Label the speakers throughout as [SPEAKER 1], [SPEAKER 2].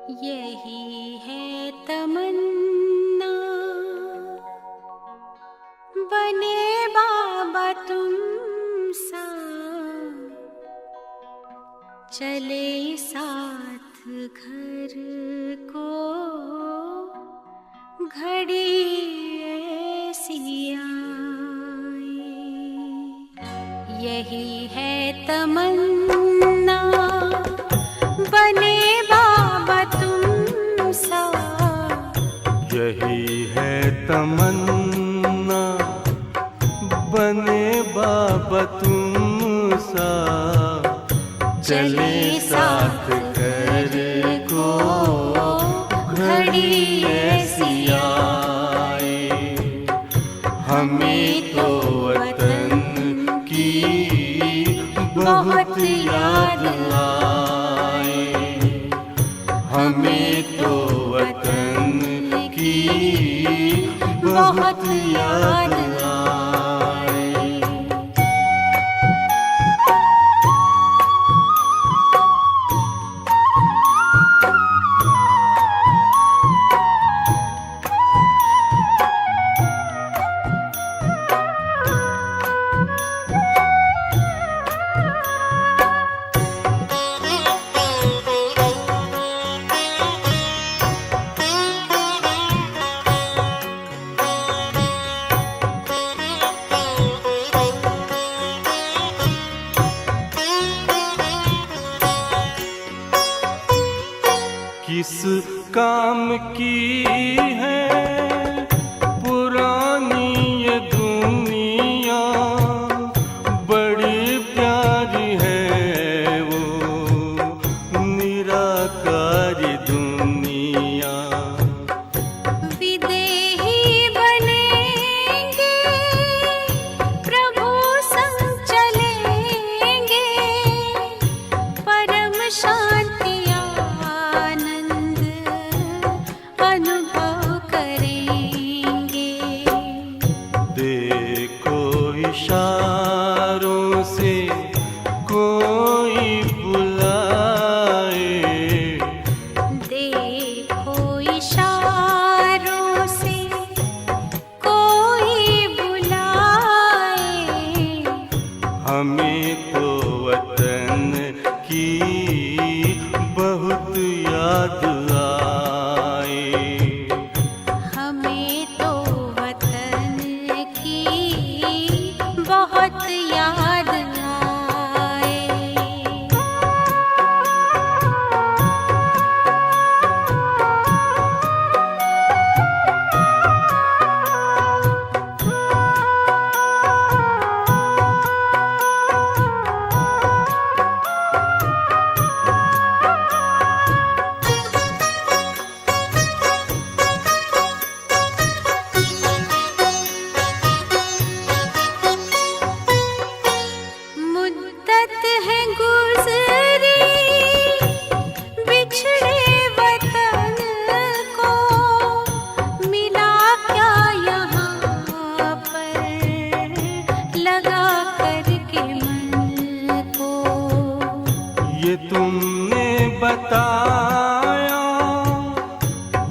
[SPEAKER 1] यही है तमन्ना, बने बाबा तुम सा, चले साथ घर को घड़ी ऐसी आए। यही है तमन्ना, बने बाबा तुम सा।
[SPEAKER 2] यही है तमन्ना, बने बाबा तुम सा, चले साथ घर को घड़ी ऐसी आए। हमें तो वतन की बहुत याद आए, हमें तो वतन की बहुत याद आए। किस काम की है पुरानी ये दुनिया, बड़ी प्यारी है वो निराकारी दुनिया।
[SPEAKER 1] विदेही बनेंगे, प्रभु संग चलेंगे, परम शांति अनुभव करेंगे।
[SPEAKER 2] देखो इशारों से कोई बुलाए,
[SPEAKER 1] देखो इशारों से कोई बुलाए।
[SPEAKER 2] हमें तो वतन की बहुत याद आए,
[SPEAKER 1] हमें तो वतन की बहुत याद आए। मुद्दत है गुज़री बिछड़े वतन को, मिला क्या यहाँ पर लगा करके मन को।
[SPEAKER 2] ये तुमने बताया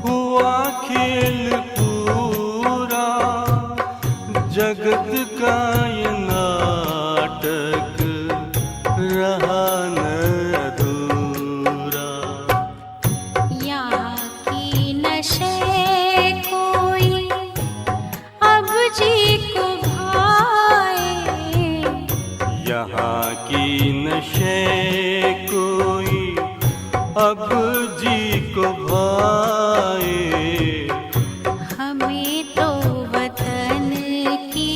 [SPEAKER 2] हुआ खेल पूरा, जगत का ये नाटक रहा न अधूरा।
[SPEAKER 1] यहाँ की नशे कोई अब जी को भाए,
[SPEAKER 2] यहाँ की नशे कोई अब जी को भाए।
[SPEAKER 1] हमें तो वतन की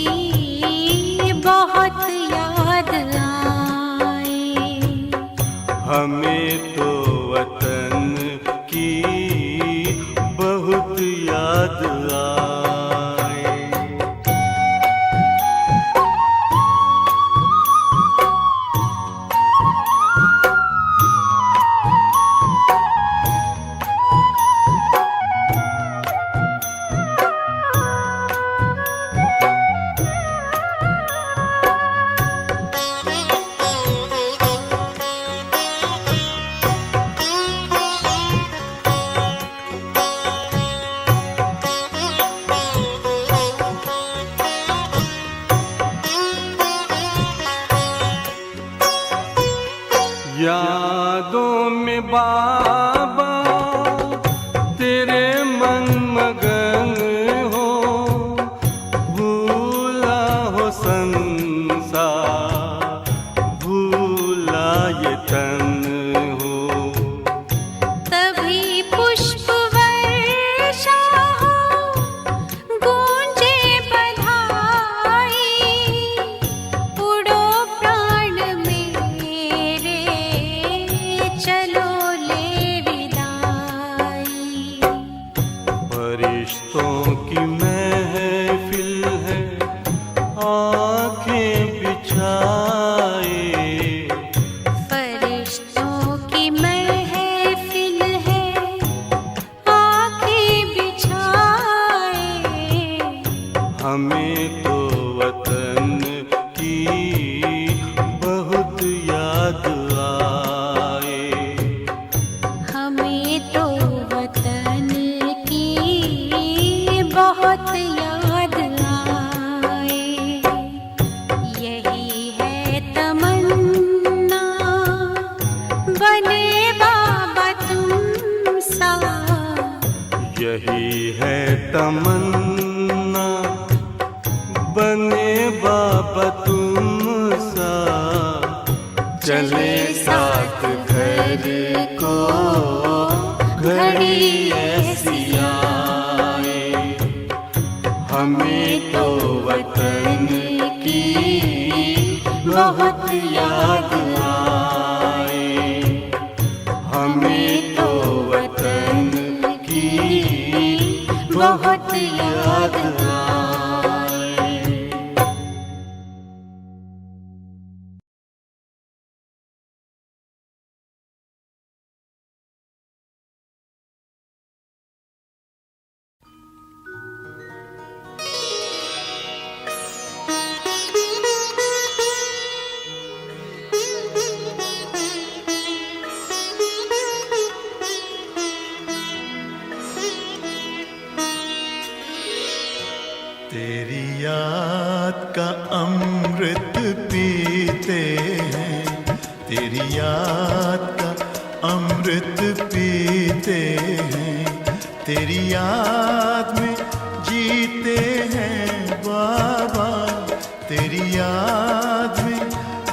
[SPEAKER 1] बहुत याद आए,
[SPEAKER 2] हमें तो वतन की बहुत याद आए।
[SPEAKER 1] पुष्प वर्षा हो, गूंजे बधाई, उड़ो प्राण मेरे, चलो ले विदाई।
[SPEAKER 2] फरिश्तों की महफिल है, आंखें बिछाए,
[SPEAKER 1] फरिश्तों की महफिल है, आंखें बिछाए,
[SPEAKER 2] हमें तो वतन की बहुत याद आए।
[SPEAKER 1] हमें तो वतन की बहुत याद आए। यही है तमन्ना, बने बाबा तुम सा।
[SPEAKER 2] यही है तमन्ना, बने बाबा तुम सा। चले साथ घर को घड़ी ऐसी आए, हमें तो वतन की बहुत याद आए। हमें तो वतन की बहुत याद आए।
[SPEAKER 3] तेरी याद का अमृत पीते हैं, तेरी याद का अमृत पीते हैं, तेरी याद में जीते हैं बाबा, तेरी याद में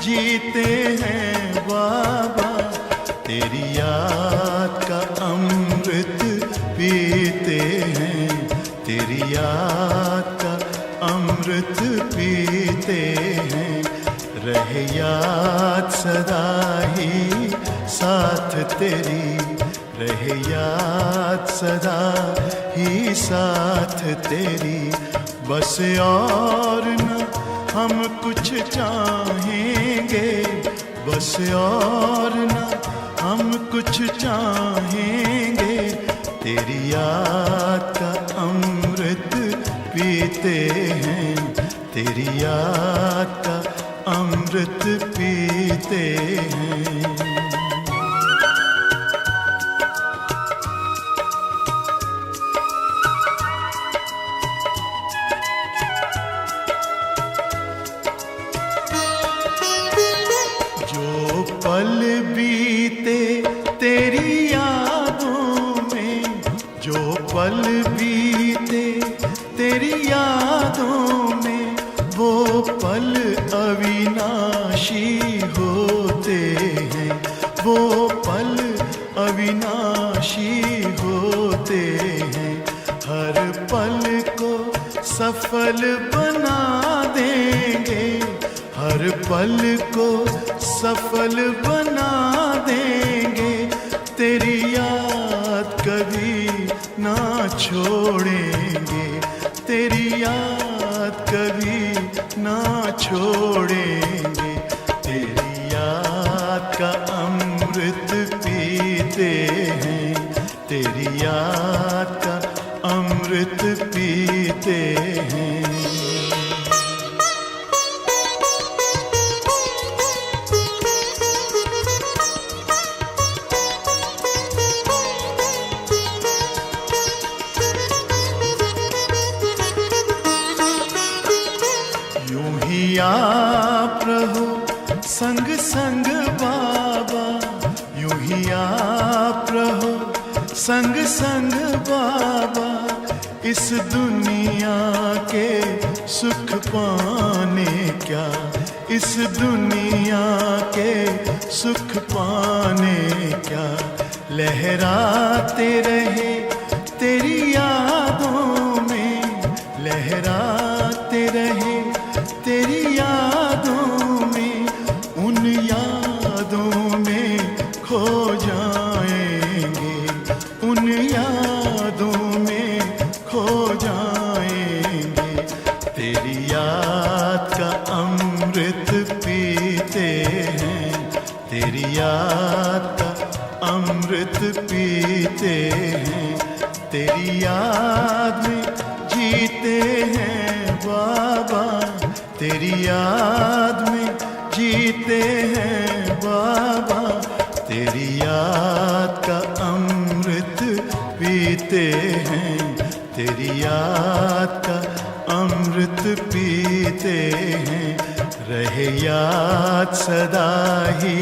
[SPEAKER 3] जीते हैं बाबा, तेरी याद का अमृत पीते हैं, तेरी याद का अमृत पीते हैं। रहे याद सदा ही साथ तेरी, रहे याद सदा ही साथ तेरी। बस और न हम कुछ चाहेंगे, बस और न हम कुछ चाहेंगे, तेरी याद का अमृत पीते हैं, तेरी याद का अमृत पीते हैं। जो पल बीते तेरी यादों में, जो पल बीते तेरी यादों में, वो पल अविनाशी होते हैं, वो पल अविनाशी होते हैं। हर पल को सफल बना देंगे, हर पल को सफल बना देंगे, तेरी याद कभी ना छोड़ेंगे, तेरी याद कभी ना छोड़ेंगे। तेरी याद का अमृत पीते हैं, तेरी याद का अमृत पीते हैं। यूं ही आप रहो संग संग बाबा, यूं ही आप रहो संग संग बाबा। इस दुनिया के सुख पाने क्या, इस दुनिया के सुख पाने क्या, लहराते यादों में खो जाएंगे। तेरी याद का अमृत पीते हैं, तेरी याद का अमृत पीते हैं, तेरी याद में जीते हैं बाबा, तेरी याद में जीते हैं बाबा, तेरी याद का अमृत पीते हैं, तेरी याद का अमृत पीते हैं। रहे याद सदा ही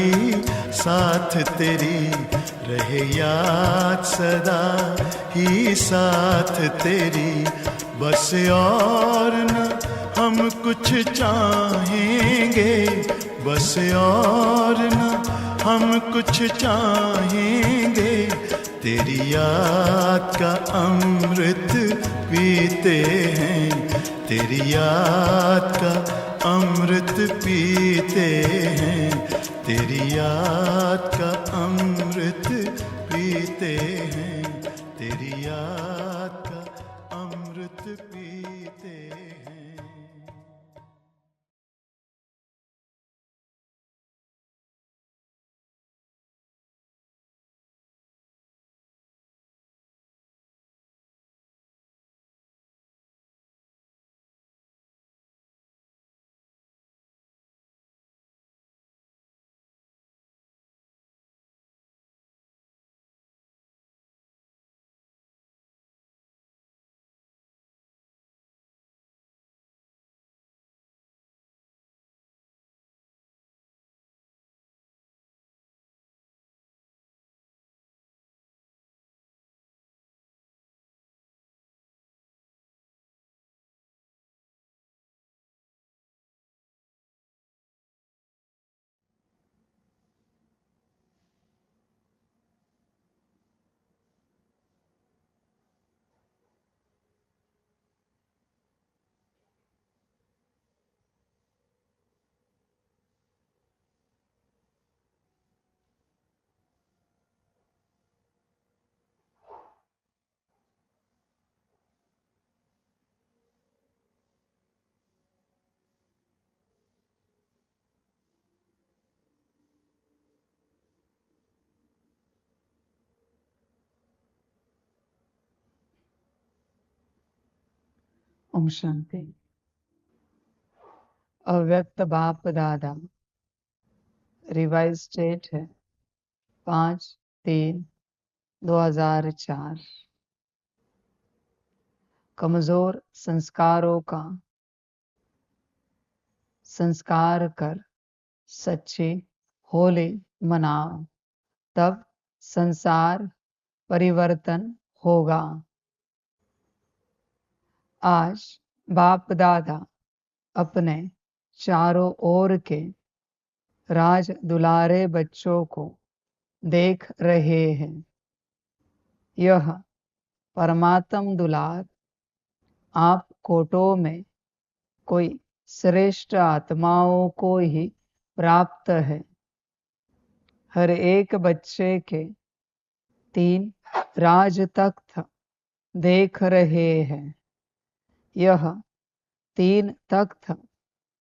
[SPEAKER 3] साथ तेरी, रहे याद सदा ही साथ तेरी, बस और न हम कुछ चाहेंगे, बस और न हम कुछ चाहेंगे, तेरी याद का अमृत पीते हैं, तेरी याद का अमृत पीते हैं, तेरी याद का अमृत पीते हैं, तेरी याद का अमृत पीते हैं।
[SPEAKER 4] ओम शांति। अव्यक्त बाप दादा रिवाइज डेट है 5/3/2004। कमजोर संस्कारों का संस्कार कर सच्ची होली मनाओ, तब संसार परिवर्तन होगा। आज बाप दादा अपने चारों ओर के राज दुलारे बच्चों को देख रहे हैं। यह परमात्म दुलार आप कोटों में कोई श्रेष्ठ आत्माओं को ही प्राप्त है। हर एक बच्चे के 3 राज तख्त देख रहे हैं। यह 3 तख्त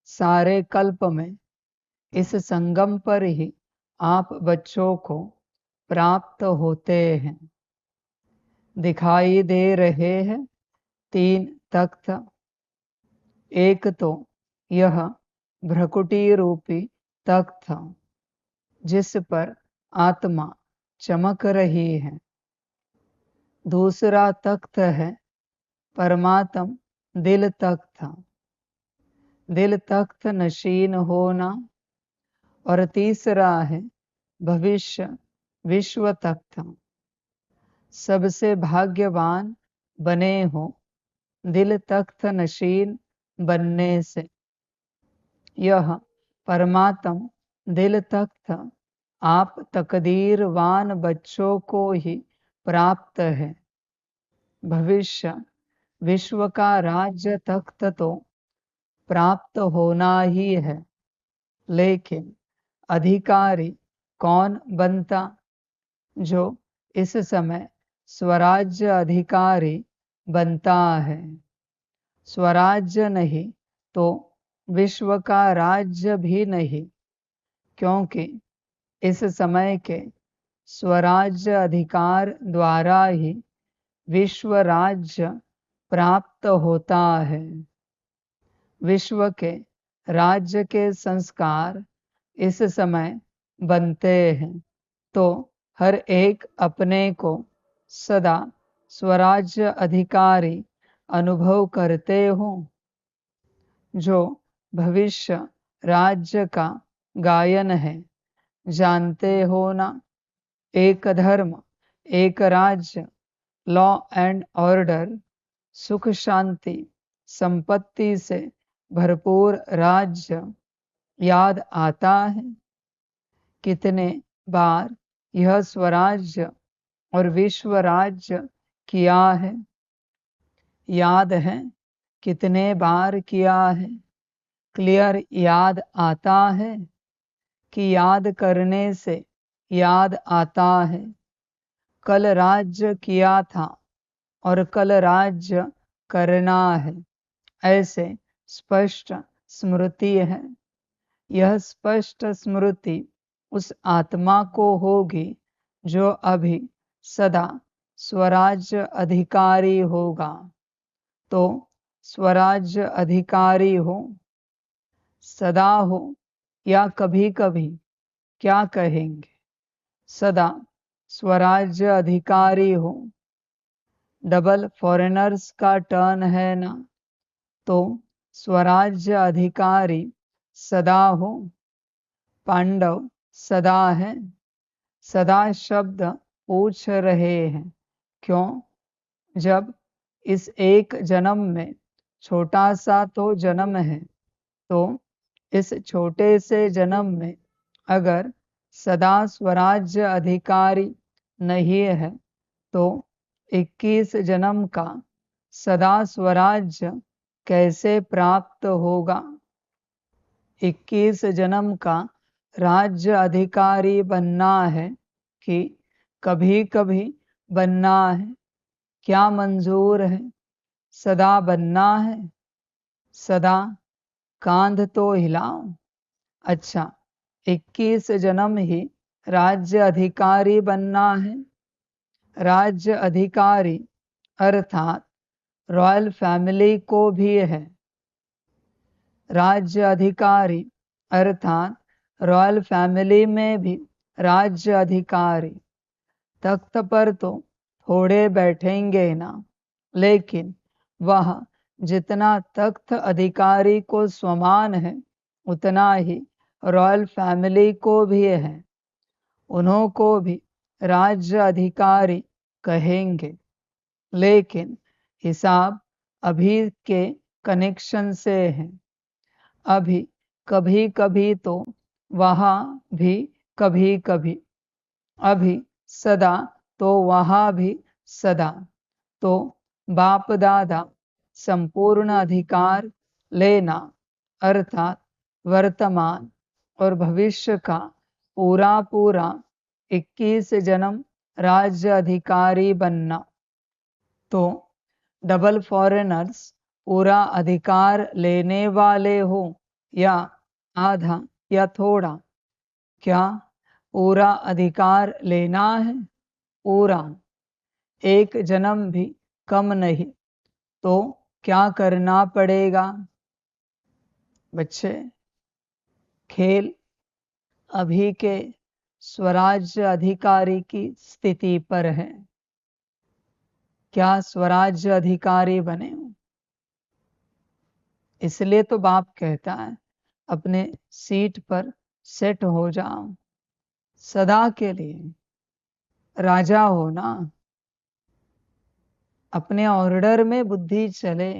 [SPEAKER 4] सारे कल्प में इस संगम पर ही आप बच्चों को प्राप्त होते हैं। दिखाई दे रहे हैं 3 तख्त। एक तो यह भ्रकुटी रूपी तख्त जिस पर आत्मा चमक रही है। दूसरा तख्त है परमात्म दिल तख्त, दिल तख्त नशीन होना। और तीसरा है भविष्य विश्व तख्त। सबसे भाग्यवान बने हो दिल तख्त नशीन बनने से। यह परमात्म दिल तख्त आप तकदीरवान बच्चों को ही प्राप्त है। भविष्य विश्व का राज्य तख्त तो प्राप्त होना ही है, लेकिन अधिकारी कौन बनता? जो इस समय स्वराज्य अधिकारी बनता है। स्वराज्य नहीं तो विश्व का राज्य भी नहीं, क्योंकि इस समय के स्वराज्य अधिकार द्वारा ही विश्व राज्य प्राप्त होता है। विश्व के राज्य के संस्कार इस समय बनते हैं, तो हर एक अपने को सदा स्वराज्य अधिकारी अनुभव करते हो। जो भविष्य राज्य का गायन है, जानते हो ना, एक धर्म, एक राज्य, लॉ एंड ऑर्डर, सुख शांति संपत्ति से भरपूर राज्य याद आता है। कितने बार यह स्वराज्य और विश्व राज्य किया है? याद है कितने बार किया है? क्लियर याद आता है कि याद करने से याद आता है कल राज्य किया था और कल राज्य करना है, ऐसे स्पष्ट स्मृति है। यह स्पष्ट स्मृति उस आत्मा को होगी जो अभी सदा स्वराज्य अधिकारी होगा। तो स्वराज्य अधिकारी हो, सदा हो या कभी कभी, क्या कहेंगे? सदा स्वराज्य अधिकारी हो। डबल फॉरेनर्स का टर्न है ना, तो स्वराज्य अधिकारी सदा हो। पांडव सदा है। सदा शब्द पूछ रहे हैं, क्यों? जब इस एक जन्म में छोटा सा तो जन्म है, तो इस छोटे से जन्म में अगर सदा स्वराज्य अधिकारी नहीं है, तो 21 जन्म का सदा स्वराज्य कैसे प्राप्त होगा? 21 जन्म का राज्य अधिकारी बनना है कि कभी कभी बनना है? क्या मंजूर है? सदा बनना है? सदा कांध तो हिलाओ। अच्छा, 21 जन्म ही राज्य अधिकारी बनना है। राज्य अधिकारी अर्थात रॉयल फैमिली को भी है। राज्य अधिकारी अर्थात रॉयल फैमिली में भी राज्य अधिकारी। तख्त पर तो थोड़े बैठेंगे ना, लेकिन वह जितना तख्त अधिकारी को समान है, उतना ही रॉयल फैमिली को भी है। उन्हों को भी राज्य अधिकारी कहेंगे, लेकिन हिसाब अभी के कनेक्शन से है। अभी कभी कभी तो वहां भी कभी कभी, अभी सदा तो वहां भी सदा। तो बाप दादा संपूर्ण अधिकार लेना अर्थात वर्तमान और भविष्य का पूरा पूरा 21 जन्म राज्य अधिकारी बनना। तो डबल फॉरेनर्स पूरा अधिकार लेने वाले हो या आधा या थोड़ा? क्या पूरा अधिकार लेना है? पूरा। एक जन्म भी कम नहीं, तो क्या करना पड़ेगा? बच्चे, खेल अभी के स्वराज्य अधिकारी की स्थिति पर है। क्या स्वराज्य अधिकारी बने? इसलिए तो बाप कहता है अपने सीट पर सेट हो जाओ, सदा के लिए राजा हो ना। अपने ऑर्डर में बुद्धि चले,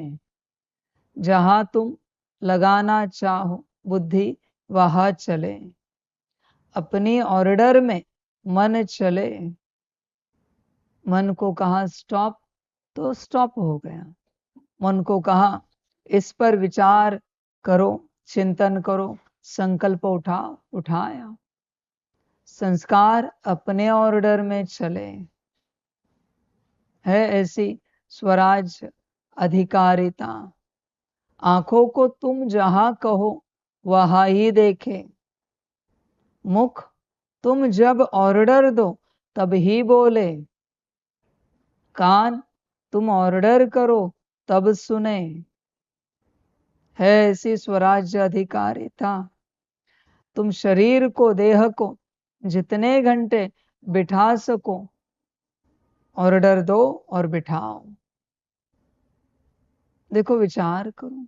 [SPEAKER 4] जहां तुम लगाना चाहो बुद्धि वहां चले। अपनी ऑर्डर में मन चले। मन को कहा स्टॉप, तो स्टॉप हो गया। मन को कहा इस पर विचार करो, चिंतन करो, संकल्प उठाओ, उठाया। संस्कार अपने ऑर्डर में चले। है ऐसी स्वराज्य अधिकारिता। आंखों को तुम जहां कहो वहां ही देखे, मुख तुम जब ऑर्डर दो तब ही बोले, कान तुम ऑर्डर करो तब सुने, है ऐसी स्वराज्य अधिकारिता। तुम शरीर को, देह को जितने घंटे बिठा सको ऑर्डर दो और बिठाओ। देखो, विचार करो,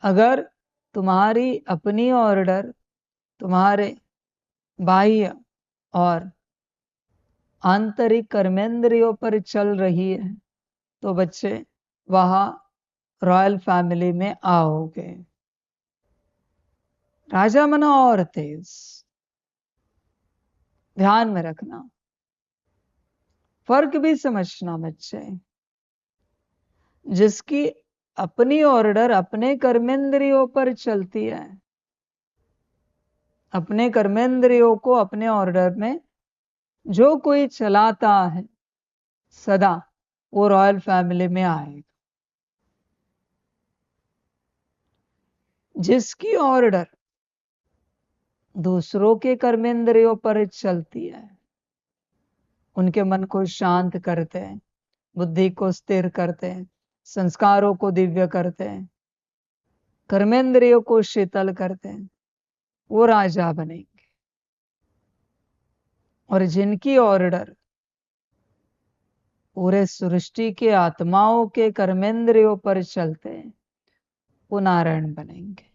[SPEAKER 4] अगर तुम्हारी अपनी ऑर्डर तुम्हारे बाह्य और आंतरिक कर्मेंद्रियों पर चल रही है तो बच्चे वहां रॉयल फैमिली में आओगे। राजा मना और तेज, ध्यान में रखना, फर्क भी समझना बच्चे। जिसकी अपनी ऑर्डर अपने कर्मेंद्रियों पर चलती है, अपने कर्मेंद्रियों को अपने ऑर्डर में जो कोई चलाता है सदा वो रॉयल फैमिली में आएगा। जिसकी ऑर्डर दूसरों के कर्मेंद्रियों पर चलती है, उनके मन को शांत करते हैं, बुद्धि को स्थिर करते हैं, संस्कारों को दिव्य करते हैं, कर्मेंद्रियों को शीतल करते हैं, वो राजा बनेंगे। और जिनकी ऑर्डर पूरे सृष्टि के आत्माओं के कर्मेंद्रियों पर चलते हैं वो नारायण बनेंगे,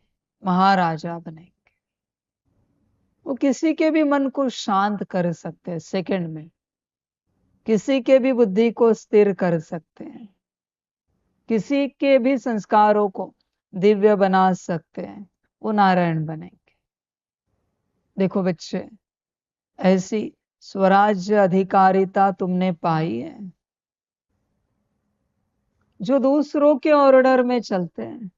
[SPEAKER 4] महाराजा बनेंगे। वो किसी के भी मन को शांत कर सकते हैं सेकंड में, किसी के भी बुद्धि को स्थिर कर सकते हैं, किसी के भी संस्कारों को दिव्य बना सकते हैं, वो नारायण बनेंगे। देखो बच्चे, ऐसी स्वराज्य अधिकारिता तुमने पाई है। जो दूसरों के ऑर्डर में चलते हैं,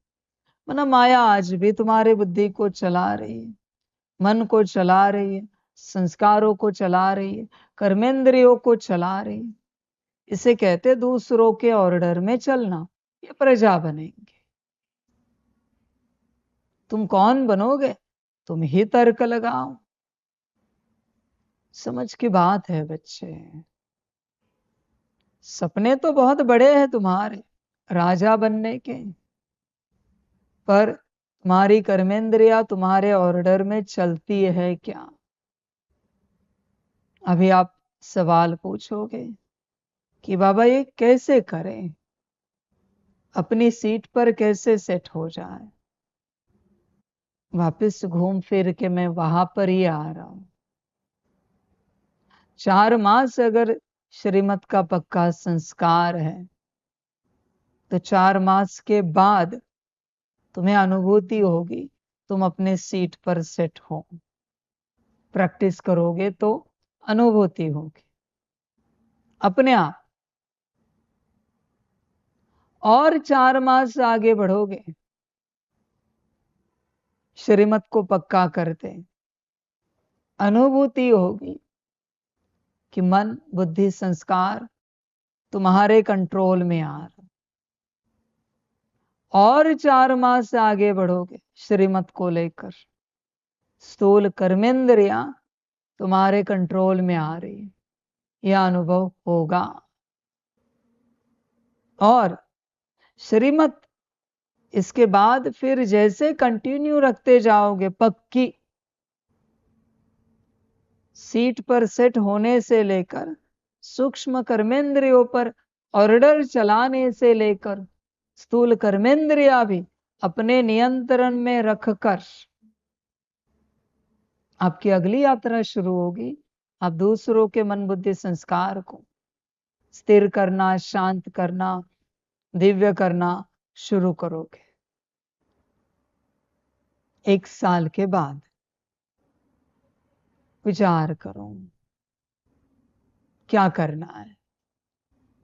[SPEAKER 4] मतलब माया आज भी तुम्हारी बुद्धि को चला रही है, मन को चला रही है, संस्कारों को चला रही है, कर्मेंद्रियों को चला रही है। इसे कहते दूसरों के ऑर्डर में चलना। ये प्रजा बनेंगे। तुम कौन बनोगे? तुम ही तर्क लगाओ। समझ की बात है बच्चे। सपने तो बहुत बड़े हैं तुम्हारे राजा बनने के, पर तुम्हारी कर्मेंद्रिया तुम्हारे ऑर्डर में चलती है क्या? अभी आप सवाल पूछोगे कि बाबा ये कैसे करें, अपनी सीट पर कैसे सेट हो जाए। वापस घूम फिर के मैं वहां पर ही आ रहा हूं। 4 मास अगर श्रीमत का पक्का संस्कार है तो 4 मास के बाद तुम्हें अनुभूति होगी तुम अपने सीट पर सेट हो। प्रैक्टिस करोगे तो अनुभूति होगी अपने आप। और 4 मास आगे बढ़ोगे, श्रीमत को पक्का करते, अनुभूति होगी कि मन, बुद्धि, संस्कार तुम्हारे कंट्रोल में आ रहा। और 4 मास आगे बढ़ोगे श्रीमत को लेकर, स्थूल कर्मेंद्रियां तुम्हारे कंट्रोल में आ रही है, यह अनुभव होगा। और श्रीमत इसके बाद फिर जैसे कंटिन्यू रखते जाओगे, पक्की सीट पर सेट होने से लेकर, सूक्ष्म कर्मेंद्रियों पर ऑर्डर चलाने से लेकर, स्थूल कर्मेंद्रिया भी अपने नियंत्रण में रखकर आपकी अगली यात्रा शुरू होगी। आप दूसरों के मन, बुद्धि, संस्कार को स्थिर करना, शांत करना, दिव्य करना शुरू करोगे। 1 साल के बाद विचार करो क्या करना है।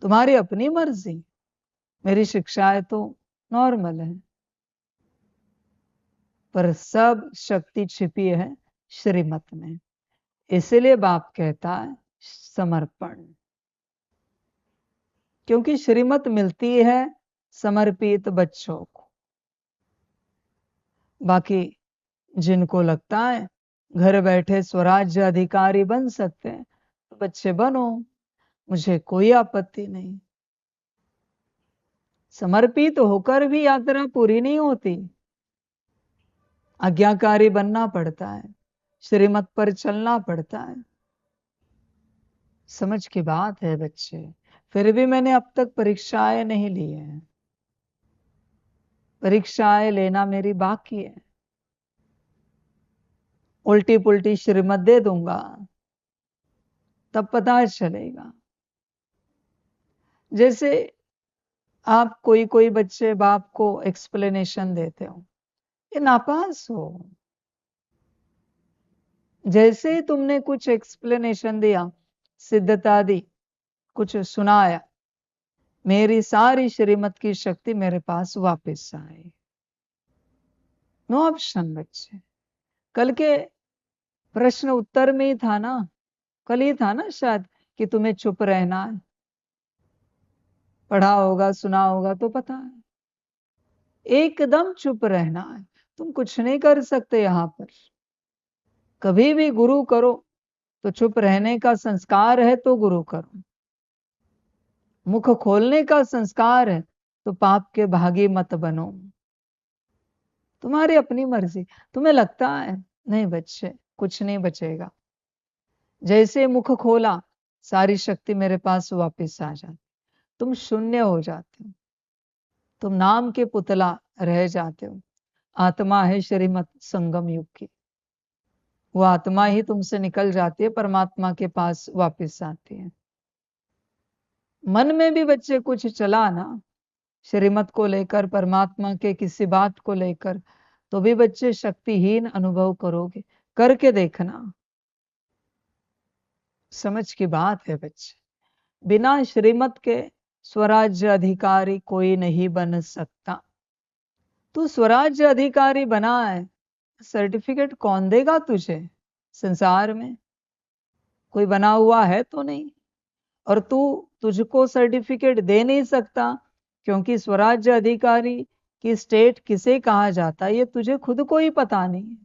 [SPEAKER 4] तुम्हारी अपनी मर्जी। मेरी शिक्षाएं तो नॉर्मल है, पर सब शक्ति छिपी है श्रीमत में। इसलिए बाप कहता है समर्पण। क्योंकि श्रीमत मिलती है समर्पित बच्चों को। बाकी जिनको लगता है घर बैठे स्वराज्य अधिकारी बन सकते हैं तो बच्चे बनो, मुझे कोई आपत्ति नहीं। समर्पित होकर भी यात्रा पूरी नहीं होती, आज्ञाकारी बनना पड़ता है, श्रीमत पर चलना पड़ता है। समझ की बात है बच्चे। फिर भी मैंने अब तक परीक्षाएं नहीं ली है, परीक्षाएं लेना मेरी बाकी है। उल्टी पुल्टी श्रीमत दे दूंगा तब पता चलेगा। जैसे आप कोई बच्चे बाप को एक्सप्लेनेशन देते हो, ये नापास हो। जैसे ही तुमने कुछ एक्सप्लेनेशन दिया, सिद्धता दी, कुछ सुनाया, मेरी सारी श्रीमत की शक्ति मेरे पास वापस आई। नो ऑप्शन बच्चे। कल के प्रश्न उत्तर में ही था ना, कल ही था ना शायद कि तुम्हें चुप रहना है। पढ़ा होगा, सुना होगा तो पता है, एकदम चुप रहना है। तुम कुछ नहीं कर सकते यहां पर। कभी भी गुरु करो तो चुप रहने का संस्कार है तो गुरु करो, मुख खोलने का संस्कार है तो पाप के भागी मत बनो। तुम्हारी अपनी मर्जी। तुम्हें लगता है नहीं बच्चे कुछ नहीं बचेगा, जैसे मुख खोला सारी शक्ति मेरे पास वापस आ जाती, तुम शून्य हो जाते हो, तुम नाम के पुतला रह जाते हो। आत्मा है श्रीमत संगम युग की, वो आत्मा ही तुमसे निकल जाती है, परमात्मा के पास वापस आती है। मन में भी बच्चे कुछ चला ना श्रीमत को लेकर, परमात्मा के किसी बात को लेकर, तो भी बच्चे शक्तिहीन अनुभव करोगे। करके देखना। समझ की बात है बच्चे। बिना श्रीमत के स्वराज्य अधिकारी कोई नहीं बन सकता। तू स्वराज्य अधिकारी बना है, सर्टिफिकेट कौन देगा तुझे? संसार में कोई बना हुआ है तो नहीं, और तुझको सर्टिफिकेट दे नहीं सकता, क्योंकि स्वराज्य अधिकारी की स्टेट किसे कहा जाता है ये तुझे खुद को ही पता नहीं है।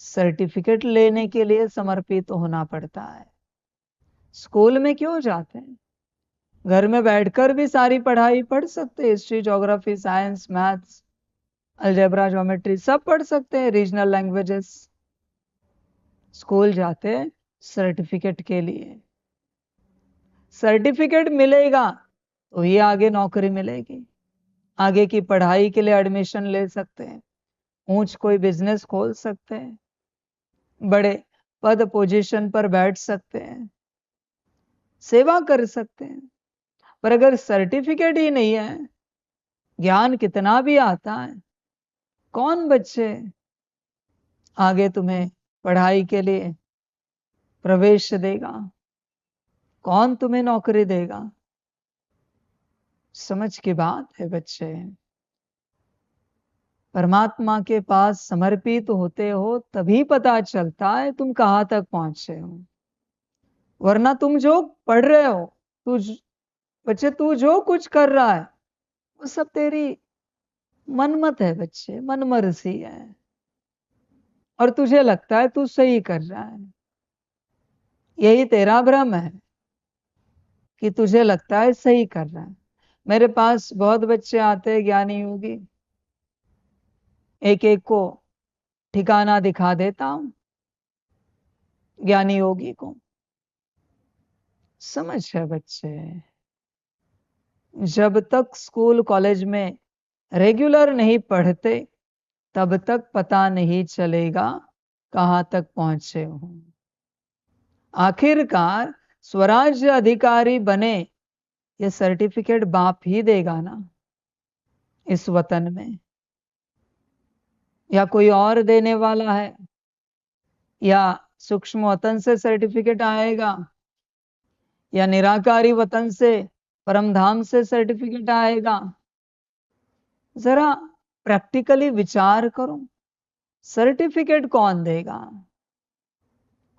[SPEAKER 4] सर्टिफिकेट लेने के लिए समर्पित होना पड़ता है। स्कूल में क्यों जाते हैं? घर में बैठकर भी सारी पढ़ाई पढ़ सकते हैं, history, geography, science, maths, algebra, geometry सब पढ़ सकते हैं, रीजनल लैंग्वेजेस। स्कूल जाते हैं सर्टिफिकेट के लिए। सर्टिफिकेट मिलेगा तो ही आगे नौकरी मिलेगी, आगे की पढ़ाई के लिए एडमिशन ले सकते हैं, ऊंच कोई बिजनेस खोल सकते हैं, बड़े पद पोजीशन पर बैठ सकते हैं, सेवा कर सकते हैं। पर अगर सर्टिफिकेट ही नहीं है, ज्ञान कितना भी आता है, कौन बच्चे आगे तुम्हें पढ़ाई के लिए प्रवेश देगा? कौन तुम्हें नौकरी देगा? समझ की बात है बच्चे। परमात्मा के पास समर्पित होते हो तभी पता चलता है तुम कहां तक पहुंचे हो। वरना तुम जो पढ़ रहे हो, बच्चे तू जो कुछ कर रहा है वो सब तेरी मनमत है बच्चे, मनमर्जी है, और तुझे लगता है तू सही कर रहा है। यही तेरा भ्रम है कि तुझे लगता है सही कर रहा है। मेरे पास बहुत बच्चे आते हैं ज्ञानी योगी, एक एक को ठिकाना दिखा देता हूं ज्ञानी योगी को। समझ है बच्चे, जब तक स्कूल कॉलेज में रेगुलर नहीं पढ़ते तब तक पता नहीं चलेगा कहां तक पहुंचे हो। आखिरकार स्वराज्य अधिकारी बने ये सर्टिफिकेट बाप ही देगा ना इस वतन में, या कोई और देने वाला है, या सूक्ष्म वतन से सर्टिफिकेट आएगा, या निराकारी वतन से, परमधाम से सर्टिफिकेट आएगा? जरा प्रैक्टिकली विचार करो, सर्टिफिकेट कौन देगा?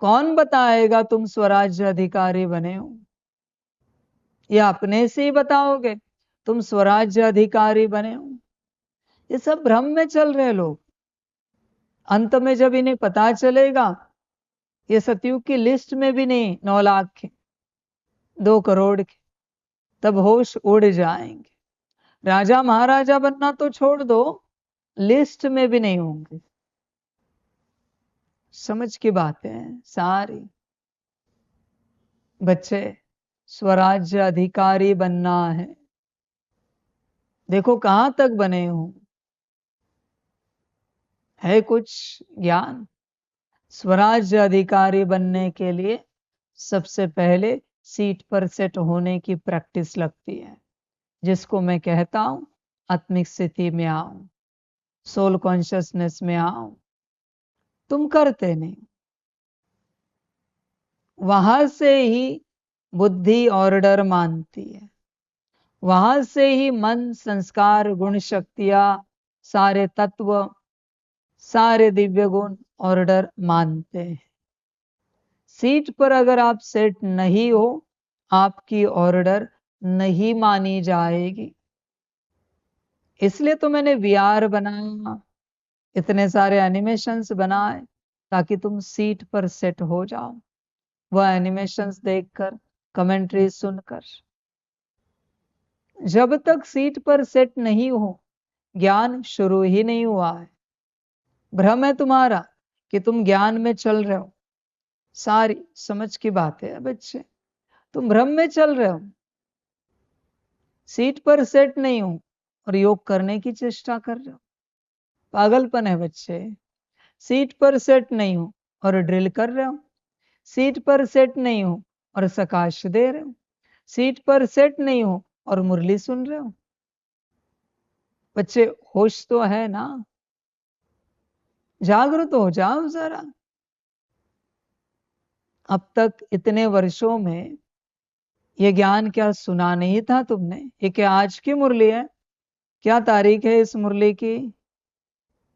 [SPEAKER 4] कौन बताएगा तुम स्वराज्य अधिकारी बने हो? या अपने से ही बताओगे तुम स्वराज्य अधिकारी बने हो? ये सब भ्रम में चल रहे लोग। अंत में जब इन्हें पता चलेगा ये सतयुग की लिस्ट में भी नहीं 9 लाख के, 2 करोड़ के, तब होश उड़ जाएंगे। राजा महाराजा बनना तो छोड़ दो, लिस्ट में भी नहीं होंगे। समझ की बातें हैं सारी। बच्चे, स्वराज्य अधिकारी बनना है, देखो कहां तक बने हो, है कुछ ज्ञान? स्वराज्य अधिकारी बनने के लिए सबसे पहले सीट पर सेट होने की प्रैक्टिस लगती है, जिसको मैं कहता हूं आत्मिक स्थिति में आओ, सोल कॉन्शियसनेस में आओ। तुम करते नहीं, वहां से ही बुद्धि ऑर्डर मानती है, वहां से ही मन, संस्कार, गुण, शक्तियां, सारे तत्व, सारे दिव्य गुण ऑर्डर मानते हैं। सीट पर अगर आप सेट नहीं हो, आपकी ऑर्डर नहीं मानी जाएगी। इसलिए तो मैंने वीआर बनाया, इतने सारे एनिमेशंस बनाए, ताकि तुम सीट पर सेट हो जाओ, वह एनिमेशंस देखकर, कमेंट्री सुनकर। जब तक सीट पर सेट नहीं हो, ज्ञान शुरू ही नहीं हुआ है। भ्रम है तुम्हारा कि तुम ज्ञान में चल रहे हो। सारी समझ की बात है बच्चे, तुम भ्रम में चल रहे हो। सीट पर सेट नहीं हो और योग करने की चेष्टा कर रहे हो, पागलपन है बच्चे। सीट पर सेट नहीं हो और ड्रिल कर रहे हो, सीट पर सेट नहीं हो और सकाश दे रहे हो, सीट पर सेट नहीं हो और मुरली सुन रहे हो। बच्चे होश तो है ना, जागृत हो जाओ जरा। अब तक इतने वर्षों में ये ज्ञान क्या सुना नहीं था तुमने? ये क्या आज की मुरली है? क्या तारीख है इस मुरली की?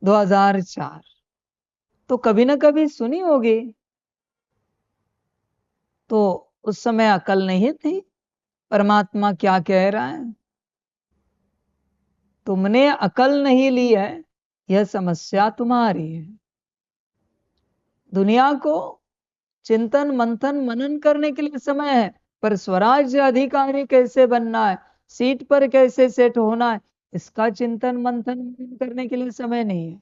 [SPEAKER 4] 2004। तो कभी ना कभी सुनी होगी। तो उस समय अकल नहीं थी परमात्मा क्या कह रहा है? तुमने अकल नहीं ली है, यह समस्या तुम्हारी है। दुनिया को चिंतन मंथन मनन करने के लिए समय है, पर स्वराज्य अधिकारी कैसे बनना है, सीट पर कैसे सेट होना है, इसका चिंतन मंथन मनन करने के लिए समय नहीं है।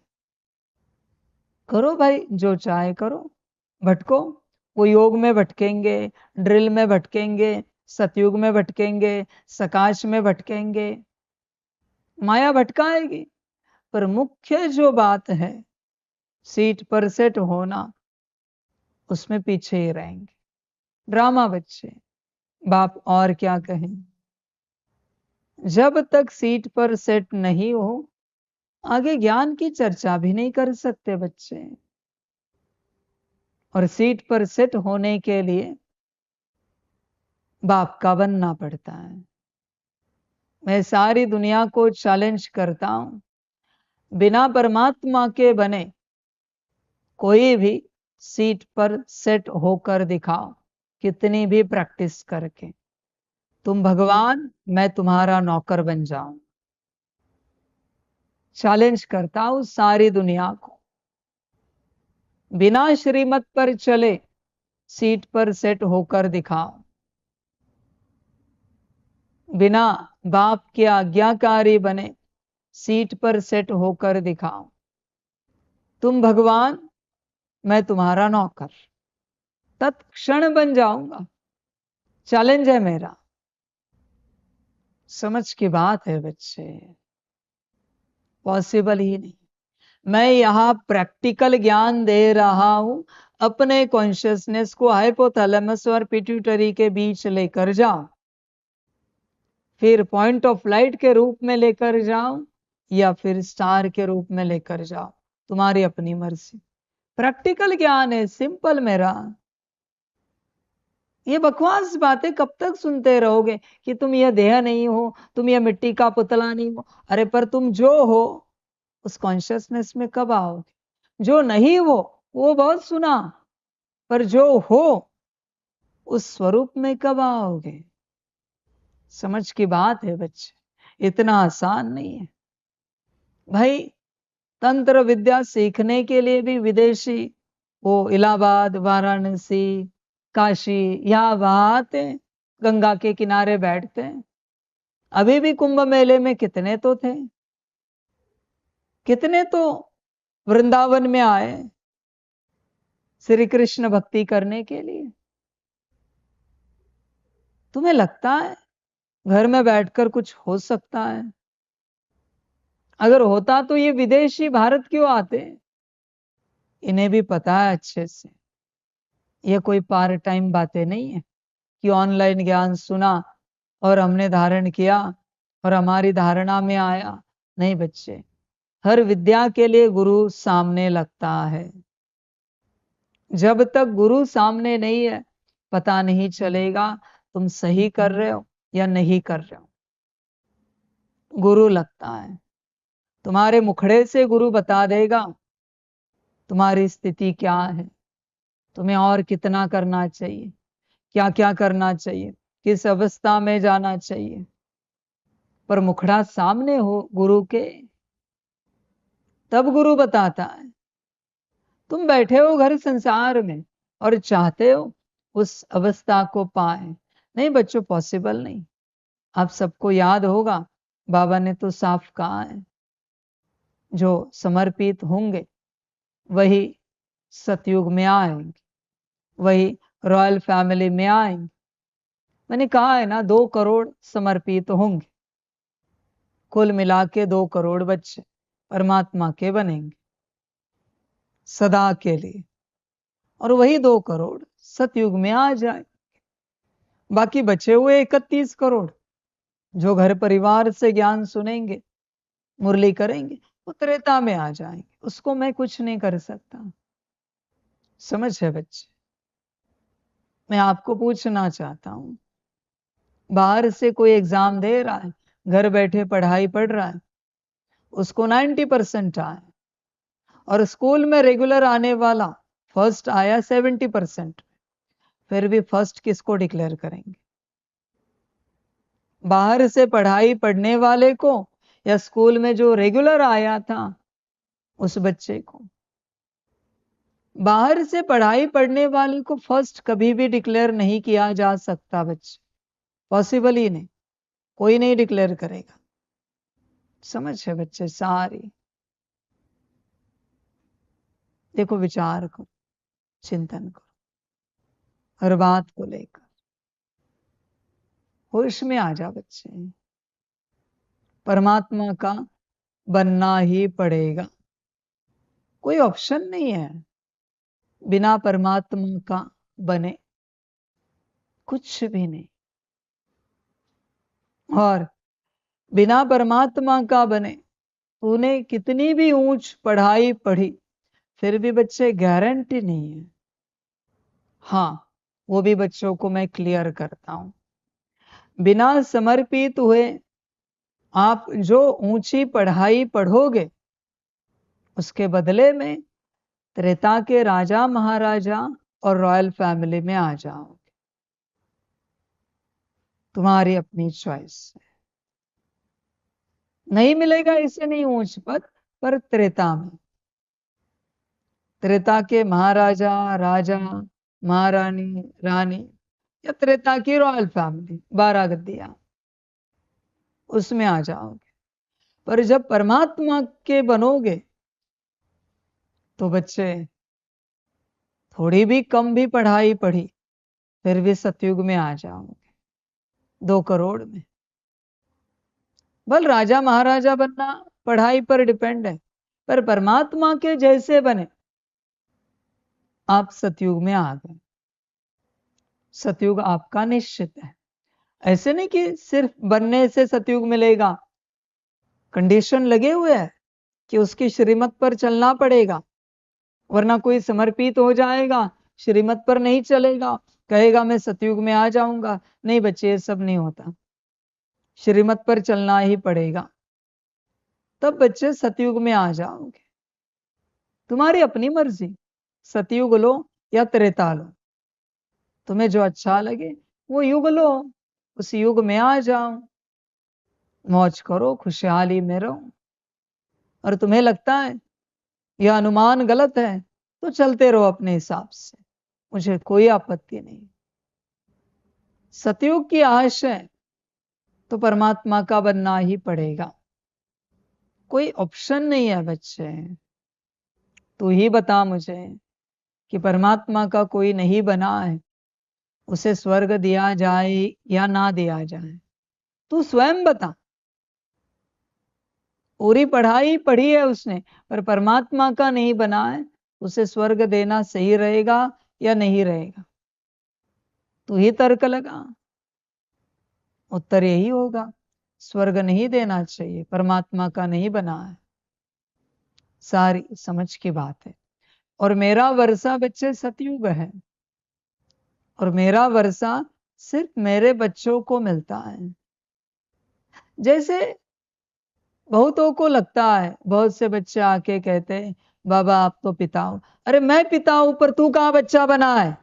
[SPEAKER 4] करो भाई, जो चाहे करो, भटको। वो योग में भटकेंगे, ड्रिल में भटकेंगे, सतयुग में भटकेंगे, सकाश में भटकेंगे, माया भटकाएगी। पर मुख्य जो बात है सीट पर सेट होना, उसमें पीछे ही रहेंगे। ड्रामा बच्चे, बाप और क्या कहें। जब तक सीट पर सेट नहीं हो, आगे ज्ञान की चर्चा भी नहीं कर सकते बच्चे। और सीट पर सेट होने के लिए बाप का बनना पड़ता है। मैं सारी दुनिया को चैलेंज करता हूं, बिना परमात्मा के बने कोई भी सीट पर सेट होकर दिखाओ, कितनी भी प्रैक्टिस करके। तुम भगवान, मैं तुम्हारा नौकर बन जाऊं। चैलेंज करता हूं सारी दुनिया को, बिना श्रीमत पर चले सीट पर सेट होकर दिखाओ, बिना बाप के आज्ञाकारी बने सीट पर सेट होकर दिखाओ। तुम भगवान, मैं तुम्हारा नौकर, तत्क्षण बन जाऊंगा। चैलेंज है मेरा। समझ की बात है बच्चे, पॉसिबल ही नहीं। मैं यहां प्रैक्टिकल ज्ञान दे रहा हूं, अपने कॉन्शियसनेस को हाइपोथैलेमस और पिट्यूटरी के बीच लेकर जाओ, फिर पॉइंट ऑफ लाइट के रूप में लेकर जाओ या फिर स्टार के रूप में लेकर जाओ, तुम्हारी अपनी मर्जी। प्रैक्टिकल ज्ञान है, सिंपल मेरा। ये बकवास बातें कब तक सुनते रहोगे कि तुम यह देह नहीं हो, तुम यह मिट्टी का पुतला नहीं हो। अरे पर तुम जो हो उस कॉन्शियसनेस में कब आओगे? जो नहीं हो वो बहुत सुना, पर जो हो उस स्वरूप में कब आओगे? समझ की बात है बच्चे, इतना आसान नहीं है भाई। तंत्र विद्या सीखने के लिए भी विदेशी वो इलाहाबाद, वाराणसी, काशी यहाँ वहां आते हैं, गंगा के किनारे बैठते हैं। अभी भी कुंभ मेले में कितने तो थे, कितने तो वृंदावन में आए श्री कृष्ण भक्ति करने के लिए। तुम्हें लगता है घर में बैठकर कुछ हो सकता है? अगर होता तो ये विदेशी भारत क्यों आते? इन्हें भी पता है अच्छे से, ये कोई पार्ट टाइम बातें नहीं है कि ऑनलाइन ज्ञान सुना और हमने धारण किया और हमारी धारणा में आया। नहीं बच्चे, हर विद्या के लिए गुरु सामने लगता है। जब तक गुरु सामने नहीं है, पता नहीं चलेगा तुम सही कर रहे हो या नहीं कर रहे हो। गुरु लगता है, तुम्हारे मुखड़े से गुरु बता देगा तुम्हारी स्थिति क्या है, तुम्हें और कितना करना चाहिए, क्या क्या करना चाहिए, किस अवस्था में जाना चाहिए। पर मुखड़ा सामने हो गुरु के, तब गुरु बताता है। तुम बैठे हो घर संसार में और चाहते हो उस अवस्था को पाए। नहीं बच्चों, पॉसिबल नहीं। आप सबको याद होगा, बाबा ने तो साफ कहा है, जो समर्पित होंगे वही सतयुग में आएंगे, वही रॉयल फैमिली में आएंगे। मैंने कहा है ना, 2 करोड़ समर्पित होंगे, कुल मिला के 2 करोड़ बच्चे परमात्मा के बनेंगे सदा के लिए, और वही 2 करोड़ सतयुग में आ जाए। बाकी बचे हुए 31 करोड़ जो घर परिवार से ज्ञान सुनेंगे, मुरली करेंगे, वो त्रेता में आ जाएंगे। उसको मैं कुछ नहीं कर सकता। समझ है बच्चे? मैं आपको पूछना चाहता हूं, बाहर से कोई एग्जाम दे रहा है, घर बैठे पढ़ाई पढ़ रहा है, उसको 90% आए, और स्कूल में रेगुलर आने वाला फर्स्ट आया 70%, फिर भी फर्स्ट किसको डिक्लेयर करेंगे? बाहर से पढ़ाई पढ़ने वाले को या स्कूल में जो रेगुलर आया था उस बच्चे को? बाहर से पढ़ाई पढ़ने वाले को फर्स्ट कभी भी डिक्लेयर नहीं किया जा सकता बच्चे, पॉसिबल ही नहीं, कोई नहीं डिक्लेयर करेगा। समझ है बच्चे? सारी देखो, विचार करो, चिंतन करो, हर बात को लेकर होश में आ जा बच्चे। परमात्मा का बनना ही पड़ेगा, कोई ऑप्शन नहीं है। बिना परमात्मा का बने कुछ भी नहीं, और बिना परमात्मा का बने तूने कितनी भी ऊंच पढ़ाई पढ़ी, फिर भी बच्चे गारंटी नहीं है। हाँ, वो भी बच्चों को मैं क्लियर करता हूं। बिना समर्पित हुए आप जो ऊंची पढ़ाई पढ़ोगे, उसके बदले में त्रेता के राजा महाराजा और रॉयल फैमिली में आ जाओगे। तुम्हारी अपनी चॉइस है। नहीं मिलेगा इसे नहीं ऊंच पद, पर त्रेता में, त्रेता के महाराजा, राजा, महारानी, रानी, या त्रेता की रॉयल फैमिली 12 गद्दियां, उसमें आ जाओगे। पर जब परमात्मा के बनोगे तो बच्चे थोड़ी भी कम भी पढ़ाई पढ़ी, फिर भी सतयुग में आ जाओगे, 2 करोड़ में। बल राजा महाराजा बनना पढ़ाई पर डिपेंड है, पर परमात्मा के जैसे बने आप सतयुग में आ गए। सतयुग आपका निश्चित है। ऐसे नहीं कि सिर्फ बनने से सतयुग मिलेगा, कंडीशन लगे हुए हैं कि उसकी श्रीमत पर चलना पड़ेगा, वरना कोई समर्पित हो जाएगा, श्रीमत पर नहीं चलेगा, कहेगा मैं सतयुग में आ जाऊंगा। नहीं बच्चे, ये सब नहीं होता, श्रीमत पर चलना ही पड़ेगा, तब बच्चे सतयुग में आ जाओगे। तुम्हारी अपनी मर्जी, सतयुग लो या त्रेता लो, तुम्हें जो अच्छा लगे वो युग लो। उस युग में आ जाओ, मौज करो, खुशहाली में रहो। और तुम्हें लगता है यह अनुमान गलत है तो चलते रहो अपने हिसाब से, मुझे कोई आपत्ति नहीं। सतयुग की आश है तो परमात्मा का बनना ही पड़ेगा, कोई ऑप्शन नहीं है बच्चे। तू ही बता मुझे कि परमात्मा का कोई नहीं बना है, उसे स्वर्ग दिया जाए या ना दिया जाए, तू स्वयं बता। पूरी पढ़ाई पढ़ी है उसने, पर परमात्मा का नहीं बना है, उसे स्वर्ग देना सही रहेगा या नहीं रहेगा? तू ही तर्क लगा। उत्तर यही होगा, स्वर्ग नहीं देना चाहिए, परमात्मा का नहीं बना है। सारी समझ की बात है। और मेरा वर्षा बच्चे सतयुग है, और मेरा वर्षा सिर्फ मेरे बच्चों को मिलता है। जैसे बहुतों को लगता है, बहुत से बच्चे आके कहते हैं बाबा आप तो पिता हो। अरे मैं पिता हूं, पर तू कहां बच्चा बना है?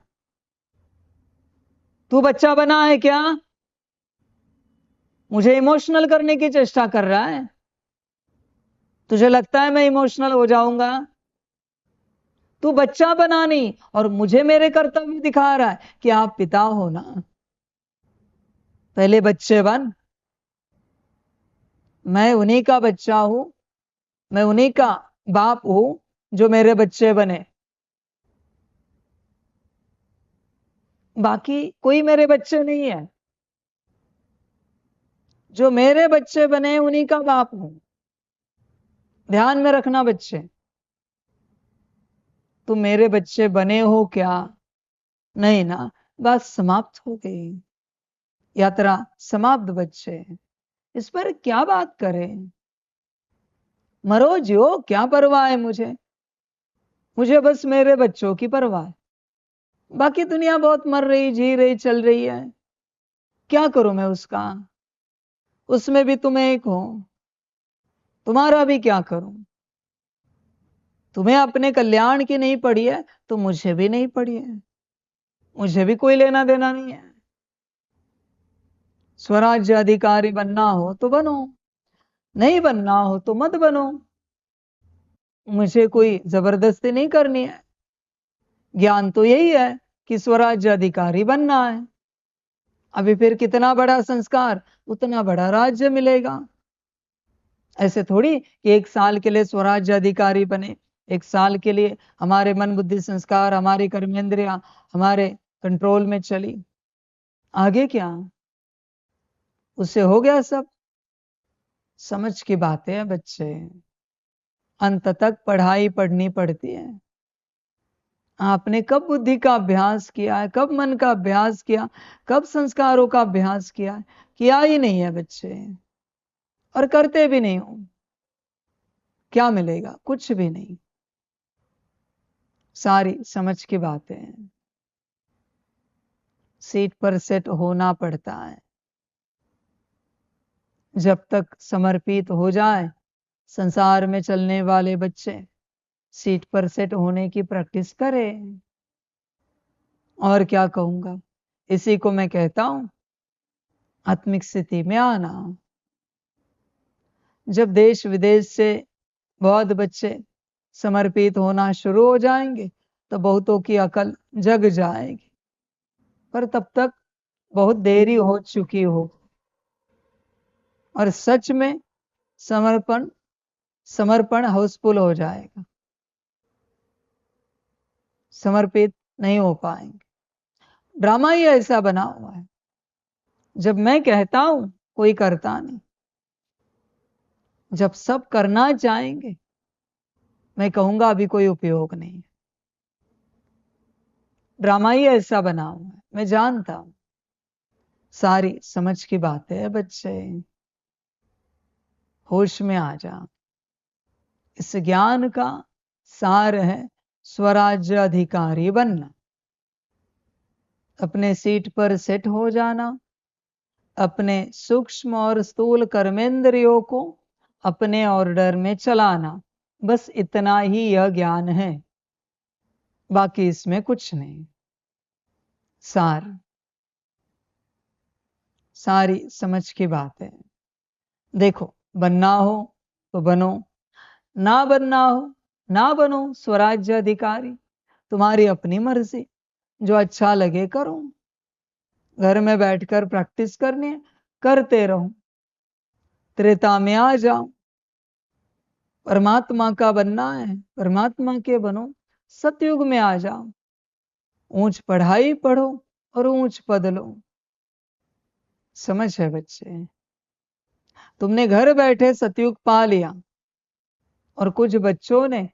[SPEAKER 4] तू बच्चा बना है क्या? मुझे इमोशनल करने की चेष्टा कर रहा है? तुझे लगता है मैं इमोशनल हो जाऊंगा? तू बच्चा बना नहीं, और मुझे मेरे कर्तव्य दिखा रहा है कि आप पिता हो ना। पहले बच्चे बन। मैं उन्हीं का बच्चा हूं, मैं उन्हीं का बाप हूं जो मेरे बच्चे बने। बाकी कोई मेरे बच्चे नहीं है, जो मेरे बच्चे बने उन्हीं का बाप हूं। ध्यान में रखना बच्चे, तुम मेरे बच्चे बने हो क्या? नहीं ना, बस समाप्त हो गई, यात्रा समाप्त बच्चे। इस पर क्या बात करें? मरो जियो, क्या परवाह है मुझे? मुझे बस मेरे बच्चों की परवाह है। बाकी दुनिया बहुत मर रही, जी रही, चल रही है, क्या करूं मैं उसका? उसमें भी तुम एक हो, तुम्हारा भी क्या करूं? तुम्हें अपने कल्याण की नहीं पड़ी है तो मुझे भी नहीं पड़ी है, मुझे भी कोई लेना देना नहीं है। स्वराज्य अधिकारी बनना हो तो बनो, नहीं बनना हो तो मत बनो, मुझे कोई जबरदस्ती नहीं करनी है। ज्ञान तो यही है कि स्वराज्य अधिकारी बनना है। अभी फिर कितना बड़ा संस्कार उतना बड़ा राज्य मिलेगा। ऐसे थोड़ी कि 1 साल के लिए स्वराज्य अधिकारी बने, 1 साल के लिए हमारे मन बुद्धि संस्कार, हमारी कर्मेंद्रियां हमारे कंट्रोल में चली, आगे क्या? उससे हो गया सब। समझ की बातें हैं बच्चे, अंत तक पढ़ाई पढ़नी पड़ती है। आपने कब बुद्धि का अभ्यास किया है, कब मन का अभ्यास किया, कब संस्कारों का अभ्यास किया है? किया ही नहीं है बच्चे, और करते भी नहीं हो। क्या मिलेगा? कुछ भी नहीं। सारी समझ की बातें हैं। सीट पर सेट होना पड़ता है। जब तक समर्पित हो जाए, संसार में चलने वाले बच्चे सीट पर सेट होने की प्रैक्टिस करें। और क्या कहूंगा, इसी को मैं कहता हूं आत्मिक स्थिति में आना। जब देश विदेश से बहुत बच्चे समर्पित होना शुरू हो जाएंगे तो बहुतों की अकल जग जाएगी, पर तब तक बहुत देरी हो चुकी हो। और सच में समर्पण समर्पण हाउसफुल हो जाएगा, समर्पित नहीं हो पाएंगे। ड्रामा ही ऐसा बना हुआ है, जब मैं कहता हूं कोई करता नहीं, जब सब करना चाहेंगे मैं कहूंगा अभी कोई उपयोग नहीं। ड्रामा ही ऐसा बना हुआ है, मैं जानता हूं। सारी समझ की बातें है बच्चे, होश में आ जा। इस ज्ञान का सार है स्वराज्य अधिकारी बनना, अपने सीट पर सेट हो जाना, अपने सूक्ष्म और स्थूल कर्मेंद्रियों को अपने ऑर्डर में चलाना। बस इतना ही यह ज्ञान है, बाकी इसमें कुछ नहीं। सार सारी समझ की बात है। देखो, बनना हो तो बनो, ना बनना हो ना बनो, स्वराज्य अधिकारी, तुम्हारी अपनी मर्जी, जो अच्छा लगे करो। घर में बैठकर प्रैक्टिस करनी है, करते रहो। त्रेता में आ जाओ, परमात्मा का बनना है, परमात्मा के बनो। सतयुग में आ जाओ, ऊंच पढ़ाई पढ़ो और ऊंच पद लो। समझ है बच्चे? तुमने घर बैठे सतयुग पा लिया और कुछ बच्चों ने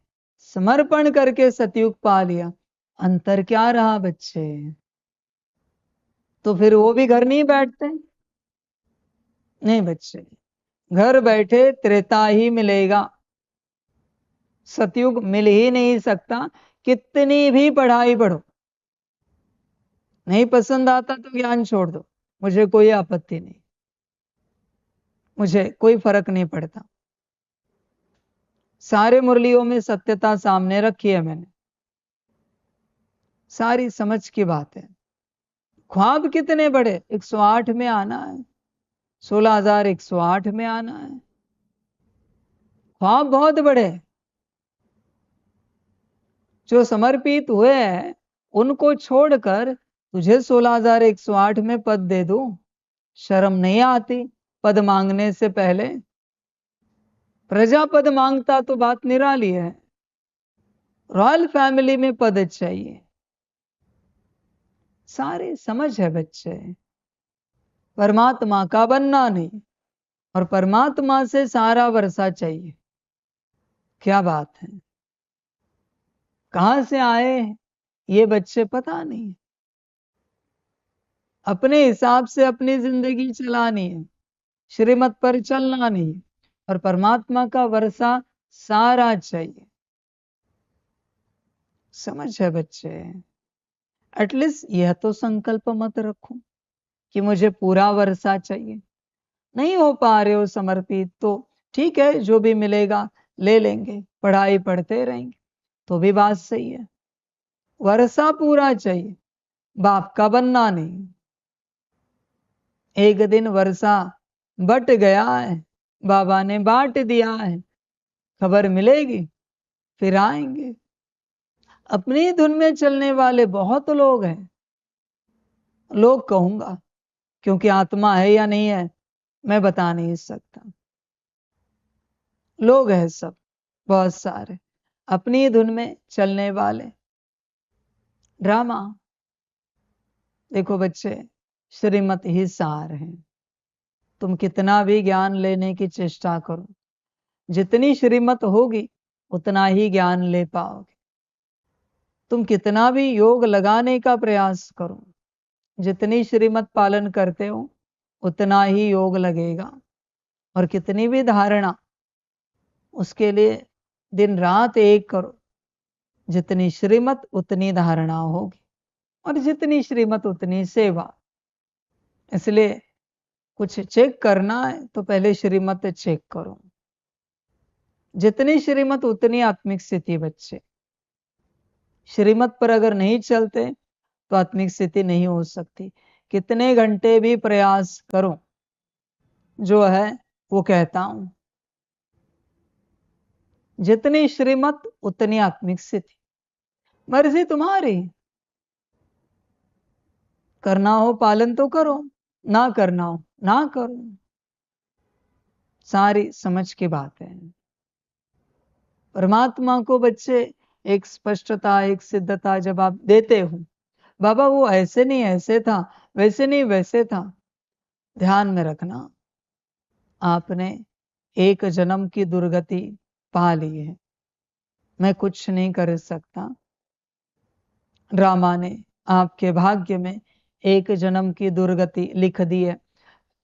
[SPEAKER 4] समर्पण करके सतयुग पा लिया। अंतर क्या रहा बच्चे? तो फिर वो भी घर नहीं बैठते? नहीं बच्चे, घर बैठे त्रेता ही मिलेगा, सतयुग मिल ही नहीं सकता। कितनी भी पढ़ाई पढ़ो, नहीं पसंद आता तो ज्ञान छोड़ दो, मुझे कोई आपत्ति नहीं, मुझे कोई फर्क नहीं पड़ता। सारे मुरलियों में सत्यता सामने रखी है मैंने, सारी समझ की बात है। ख्वाब कितने बड़े, 108 में आना है, 16,108 में आना है। ख्वाब बहुत बड़े। जो समर्पित हुए हैं उनको छोड़कर तुझे 16,108 में पद दे दूं, शर्म नहीं आती पद मांगने से पहले? प्रजा पद मांगता तो बात निराली है, रॉयल फैमिली में पद चाहिए। सारी समझ है बच्चे, परमात्मा का बनना नहीं और परमात्मा से सारा वर्षा चाहिए। क्या बात है? कहां से आए ये बच्चे पता नहीं। अपने हिसाब से अपनी जिंदगी चलानी है, श्रीमत पर चलना नहीं है, और परमात्मा का वर्षा सारा चाहिए। समझ है बच्चे? एटलीस्ट यह तो संकल्प मत रखो कि मुझे पूरा वर्षा चाहिए। नहीं हो पा रहे हो समर्पित तो ठीक है, जो भी मिलेगा ले लेंगे, पढ़ाई पढ़ते रहेंगे, तो भी बात सही है। वर्षा पूरा चाहिए, बाप का बनना नहीं। एक दिन वर्षा बट गया है, बाबा ने बांट दिया है, खबर मिलेगी फिर आएंगे। अपनी धुन में चलने वाले बहुत लोग हैं। लोग कहूंगा, क्योंकि आत्मा है या नहीं है मैं बता नहीं सकता। लोग हैं सब, बहुत सारे अपनी धुन में चलने वाले। ड्रामा देखो बच्चे, श्रीमत ही सार है। तुम कितना भी ज्ञान लेने की चेष्टा करो, जितनी श्रीमत होगी उतना ही ज्ञान ले पाओगे। तुम कितना भी योग लगाने का प्रयास करो, जितनी श्रीमत पालन करते हो उतना ही योग लगेगा। और कितनी भी धारणा, उसके लिए दिन रात एक करो, जितनी श्रीमत उतनी धारणा होगी, और जितनी श्रीमत उतनी सेवा। इसलिए कुछ चेक करना है तो पहले श्रीमत चेक करो। जितनी श्रीमत उतनी आत्मिक स्थिति बच्चे। श्रीमत पर अगर नहीं चलते तो आत्मिक स्थिति नहीं हो सकती। कितने घंटे भी प्रयास करो, जो है वो कहता हूं, जितनी श्रीमत उतनी आत्मिक स्थिति। मर्जी तुम्हारी, करना हो पालन तो करो, ना करना हो ना करो। सारी समझ की बात है। परमात्मा को बच्चे एक स्पष्टता, एक सिद्धता जब आप देते हो, बाबा वो ऐसे नहीं ऐसे था, वैसे नहीं वैसे था, ध्यान में रखना आपने एक जन्म की दुर्गति पा ली है, मैं कुछ नहीं कर सकता। ड्रामा ने आपके भाग्य में एक जन्म की दुर्गति लिख दी है।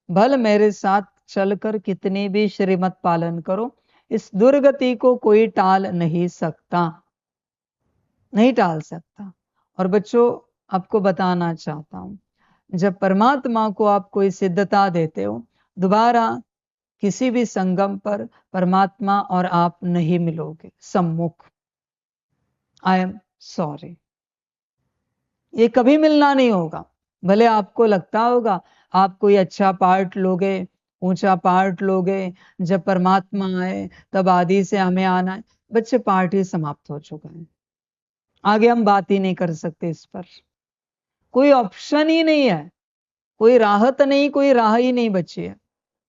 [SPEAKER 4] भल मेरे साथ चलकर कितनी भी श्रीमत पालन करो, इस दुर्गति को कोई टाल नहीं सकता, नहीं टाल सकता। और बच्चों, आपको बताना चाहता हूं, जब परमात्मा को आप कोई सिद्धता देते हो, दोबारा किसी भी संगम पर परमात्मा और आप नहीं मिलोगे सम्मुख। आई एम सॉरी, ये कभी मिलना नहीं होगा। भले आपको लगता होगा आप कोई अच्छा पार्ट लोगे, ऊंचा पार्ट लोगे, जब परमात्मा आए तब आदि से हमें आना है। बच्चे पार्ट ही समाप्त हो चुका है, आगे हम बात ही नहीं कर सकते इस पर। कोई ऑप्शन ही नहीं है, कोई राहत नहीं, कोई राह ही नहीं बची है।